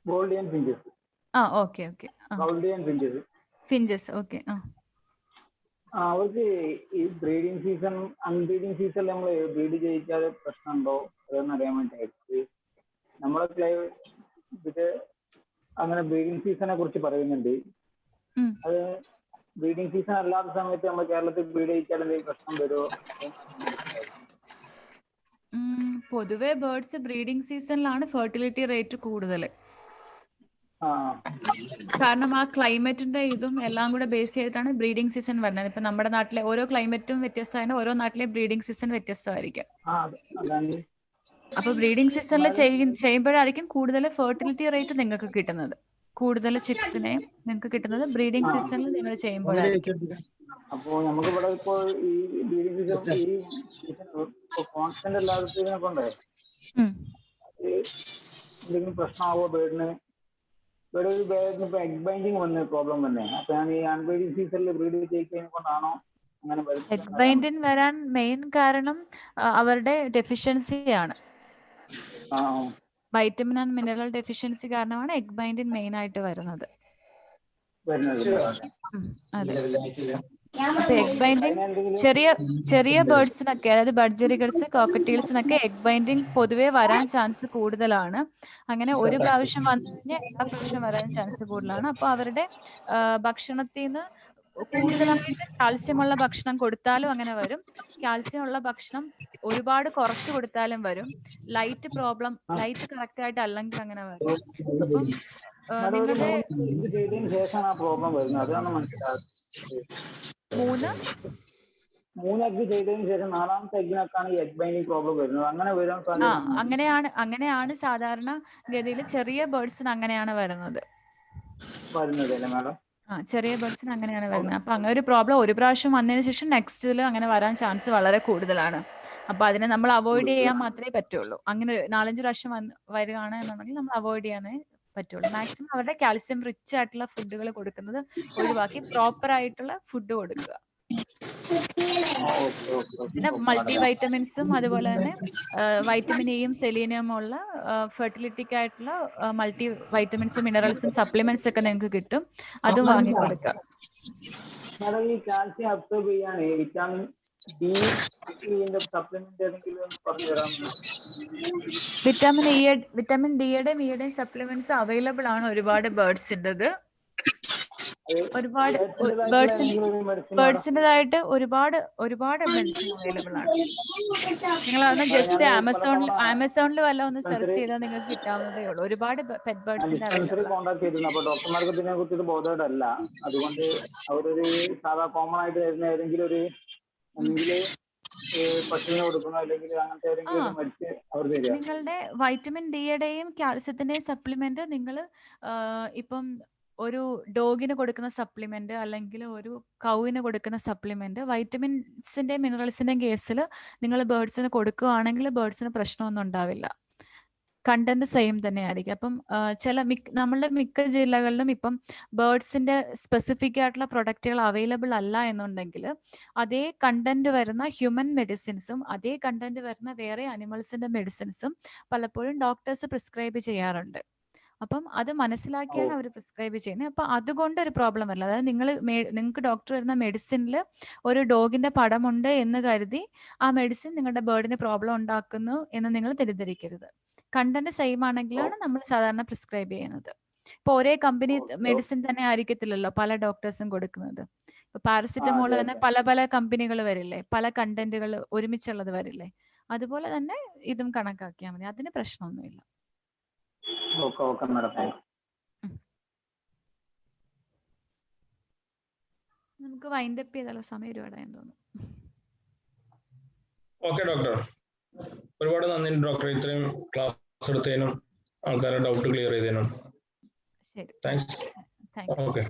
ഗോൾഡിയൻ finches. Okay. ഗോൾഡിയൻ finches. Finches, okay. അവർക്ക് ഈ ബ്രീഡിംഗ് സീസൺ അൺബ്രീഡിംഗ് സീസണിൽ നമ്മൾ ബ്രീഡ് ചെയ്യിക്കാതെ പ്രശ്നമുണ്ടോ അതെന്ന് അറിയാൻ വേണ്ടിയിട്ട്. നമ്മളെ ഇത് അങ്ങനെ ബ്രീഡിംഗ് സീസണെ കുറിച്ച് പറയുന്നുണ്ട്. അത് ബ്രീഡിംഗ് സീസൺ അല്ലാത്ത സമയത്ത് നമ്മൾ കേരളത്തിൽ ബ്രീഡ് ചെയ്യിച്ചാൽ എന്തെങ്കിലും പ്രശ്നം വരുമോ? പൊതുവെ ബേർഡ്സ് ബ്രീഡിംഗ് സീസണിലാണ് ഫെർട്ടിലിറ്റി റേറ്റ് കൂടുതൽ. കാരണം ആ ക്ലൈമറ്റിന്റെ ഇതും എല്ലാം കൂടെ ബേസ് ചെയ്തിട്ടാണ് ബ്രീഡിംഗ് സീസൺ വരുന്നത്. ഇപ്പൊ നമ്മുടെ നാട്ടിലെ ഓരോ ക്ലൈമറ്റും വ്യത്യസ്തമാണ്, ഓരോ നാട്ടിലെ ബ്രീഡിംഗ് സീസൺ വ്യത്യസ്തമായിരിക്കും. അപ്പൊ ബ്രീഡിംഗ് സീസണിൽ ചെയ്യുമ്പോഴായിരിക്കും കൂടുതൽ ഫെർട്ടിലിറ്റി റേറ്റ് നിങ്ങൾക്ക് കിട്ടുന്നത്, കൂടുതൽ ചിക്സിനെ നിങ്ങൾക്ക് കിട്ടുന്നത് ബ്രീഡിംഗ് സീസണിൽ നിങ്ങൾ ചെയ്യുമ്പോഴായിരിക്കും. അപ്പോ നമുക്ക് ഇവിടെ ഇപ്പോ ഈ ബ്രീഡിംഗ് സീസൺ ഈ സീസൺ കോൺസ്റ്റന്റ് അല്ലാത്തതിനെ കൊണ്ടേ എന്തെങ്കിലും പ്രശ്നമാവോ ബേർഡിന്? ബേർഡിന് ഇപ്പൊ എഗ് ബൈൻഡിങ് വന്ന പ്രോബ്ലം തന്നെ. അപ്പൊ ഞാൻ ഈ അൺബ്രീഡിംഗ് സീസണിൽ ബ്രീഡ് ചെയ്യിക്കുന്നത് കൊണ്ടാണോ അങ്ങനെ വരുന്നത്? എഗ് ബൈൻഡിങ് വരാൻ മെയിൻ കാരണം അവരുടെ ഡെഫിഷ്യൻസിയാണ്. വൈറ്റമിൻ ആൻഡ് മിനറൽ ഡെഫിഷ്യൻസി കാരണമാണ് എഗ് ബൈൻഡിങ് മെയിൻ ആയിട്ട് വരുന്നത്. അപ്പൊ എഗ് ബൈൻഡിങ് ചെറിയ ബേർഡ്സിനൊക്കെ, അതായത് ബഡ്ജറികൾസ്, കോക്കറ്റീൽസിനൊക്കെ എഗ് ബൈൻഡിങ് പൊതുവേ വരാൻ ചാൻസ് കൂടുതലാണ്. അങ്ങനെ ഒരു പ്രാവശ്യം വന്നു കഴിഞ്ഞാൽ എല്ലാ പ്രാവശ്യം വരാൻ ചാൻസ് കൂടുതലാണ്. അപ്പൊ അവരുടെ ഭക്ഷണത്തിൽ നിന്ന് കൂടുതലായിട്ട് കാൽസ്യം ഉള്ള ഭക്ഷണം കൊടുത്താലും അങ്ങനെ വരും, കാൽസ്യം ഉള്ള ഭക്ഷണം ഒരുപാട് കുറച്ച് കൊടുത്താലും വരും, ലൈറ്റ് കറക്റ്റ് ആയിട്ട് അല്ലെങ്കിൽ അങ്ങനെ വരും. അപ്പം നിങ്ങളുടെ മൂന്ന് എഗ് ചെയ്തതിനു ശേഷം നാലാമത്തെ എഗ്ഗിനൊക്കെയാണ് ഈ എഗ് ബൈൻഡിങ് പ്രോബ്ലം വരുന്നത്. അങ്ങനെ വരാൻ സാധ്യത? അങ്ങനെയാണ് സാധാരണ ഗതിയിൽ ചെറിയ ബേർഡ്സിന് അങ്ങനെയാണ് വരുന്നത്. ചെറിയ ബേർഡ്സിന് അങ്ങനെയാണ് വരുന്നത്. അപ്പൊ അങ്ങനെ ഒരു പ്രോബ്ലം ഒരു പ്രാവശ്യം വന്നതിന് ശേഷം നെക്സ്റ്റിൽ അങ്ങനെ വരാൻ ചാൻസ് വളരെ കൂടുതലാണ്. അപ്പൊ അതിനെ നമ്മൾ അവോയ്ഡ് ചെയ്യാൻ മാത്രമേ പറ്റുള്ളൂ. അങ്ങനെ 4-5 പ്രാവശ്യം വരികയാണ് എന്നുണ്ടെങ്കിൽ നമ്മൾ അവോയ്ഡ് ചെയ്യാനേ പറ്റുള്ളൂ. മാക്സിമം അവരുടെ കാൽസ്യം റിച്ച് ആയിട്ടുള്ള ഫുഡുകൾ കൊടുക്കുന്നത് ഒഴിവാക്കി പ്രോപ്പർ ആയിട്ടുള്ള ഫുഡ് കൊടുക്കുക. പിന്നെ മൾട്ടി വൈറ്റമിൻസും അതുപോലെ തന്നെ വൈറ്റമിൻ എയും സെലീനിയമും ഉള്ള ഫെർട്ടിലിറ്റിക്ക് ആയിട്ടുള്ള മൾട്ടി വൈറ്റമിൻസും മിനറൽസും സപ്ലിമെന്റ്സ് ഒക്കെ നിങ്ങൾക്ക് കിട്ടും, അതും വാങ്ങിക്കൊടുക്കുക. ഈ കാൽസ്യം അബ്സോർബ് ചെയ്യാൻ വിറ്റാമിൻ ഡി സപ്ലിമെന്റ് ഏതെങ്കിലും പറഞ്ഞു തരാമോ? വിറ്റാമിൻ ഡിയുടെയും ഇയുടെയും സപ്ലിമെന്റ്സ് അവൈലബിൾ ആണ് ഒരുപാട് ബേർഡ്സിൻ്റെത്. ഒരുപാട് ബേർഡ്സിൻ്റെതായിട്ട് ഒരുപാട് മെഡിസിൻ അവൈലബിൾ ആണ്. നിങ്ങൾ അതൊന്ന് ജസ്റ്റ് ആമസോണിൽ വല്ല ഒന്ന് സെർച്ച് ചെയ്താൽ നിങ്ങൾക്ക് കിട്ടാവുന്നതേ ഉള്ളൂ. ഒരുപാട് പെറ്റ് ബേർഡ്സിന്റെ കോൺടാക്ട് ചെയ്തിരുന്നു. അപ്പൊ ഡോക്ടർമാർക്ക് ഇതിനെ കുറിച്ച് ബോധേഡല്ല. അതുകൊണ്ട് അവരൊരു സാധാ കോമൺ ആയിട്ട് വരുന്ന ഏതെങ്കിലും ഒരു പശുവിനെ കൊടുക്കുന്ന അല്ലെങ്കിൽ അങ്ങനത്തെ ഏതെങ്കിലും മെഡിസിൻ അവർ തരിക. നിങ്ങളുടെ വൈറ്റമിൻ ഡിയുടെയും കാൽസ്യത്തിന്റെയും സപ്ലിമെന്റ് നിങ്ങൾ ഇപ്പം ഒരു ഡോഗിന് കൊടുക്കുന്ന സപ്ലിമെന്റ് അല്ലെങ്കിൽ ഒരു കൗവിന് കൊടുക്കുന്ന സപ്ലിമെന്റ് വൈറ്റമിൻസിന്റെയും മിനറൽസിന്റെയും കേസിൽ നിങ്ങൾ ബേർഡ്സിന് കൊടുക്കുകയാണെങ്കിൽ ബേർഡ്സിന് പ്രശ്നമൊന്നും ഉണ്ടാവില്ല. കണ്ടന്റ് സെയിം തന്നെയായിരിക്കും. അപ്പം നമ്മളുടെ മിക്ക ജില്ലകളിലും ഇപ്പം ബേർഡ്സിന്റെ സ്പെസിഫിക് ആയിട്ടുള്ള പ്രൊഡക്റ്റുകൾ അവൈലബിൾ അല്ല എന്നുണ്ടെങ്കിൽ അതേ കണ്ടന്റ് വരുന്ന ഹ്യൂമൻ മെഡിസിൻസും അതേ കണ്ടന്റ് വരുന്ന വേറെ അനിമൽസിന്റെ മെഡിസിൻസും പലപ്പോഴും ഡോക്ടേഴ്സ് പ്രിസ്ക്രൈബ് ചെയ്യാറുണ്ട്. അപ്പം അത് മനസ്സിലാക്കിയാണ് അവർ പ്രിസ്ക്രൈബ് ചെയ്യുന്നത്. അപ്പം അതുകൊണ്ട് ഒരു പ്രോബ്ലം വരില്ല. അതായത് നിങ്ങൾക്ക് ഡോക്ടർ തരുന്ന മെഡിസിനിൽ ഒരു ഡോഗിന്റെ പടമുണ്ട് എന്ന് കരുതി ആ മെഡിസിൻ നിങ്ങളുടെ ബേർഡിന് പ്രോബ്ലം ഉണ്ടാക്കുന്നു എന്ന് നിങ്ങൾ തെറ്റിദ്ധരിക്കരുത്. കണ്ടന്റ് സെയിം ആണെങ്കിലാണ് നമ്മൾ സാധാരണ പ്രിസ്ക്രൈബ് ചെയ്യുന്നത്. ഇപ്പൊ ഒരേ കമ്പനി മെഡിസിൻ തന്നെ ആയിരിക്കത്തില്ലല്ലോ പല ഡോക്ടേഴ്സും കൊടുക്കുന്നത്. ഇപ്പൊ പാരസിറ്റമോൾ തന്നെ പല കമ്പനികൾ വരില്ലേ, പല കണ്ടന്റുകൾ ഒരുമിച്ചുള്ളത് വരില്ലേ, അതുപോലെ തന്നെ ഇതും കണക്കാക്കിയാൽ മതി, അതിന് പ്രശ്നമൊന്നുമില്ല. നമുക്ക് വൈൻഡ് അപ്പ് ചെയ്താലോ? സമയം ഒരുപാടായെന്ന് തോന്നുന്നു. ഓക്കെ ഡോക്ടർ, ഒരുപാട് നന്ദി ഡോക്ടർ, ഇത്രയും ക്ലാസ് എടുത്തതിനും ആൾക്കാരുടെ ഡൗട്ട് ക്ലിയർ ചെയ്തതിനും. ശരി, താങ്ക്സ്. താങ്ക്സ്. ഓക്കെ.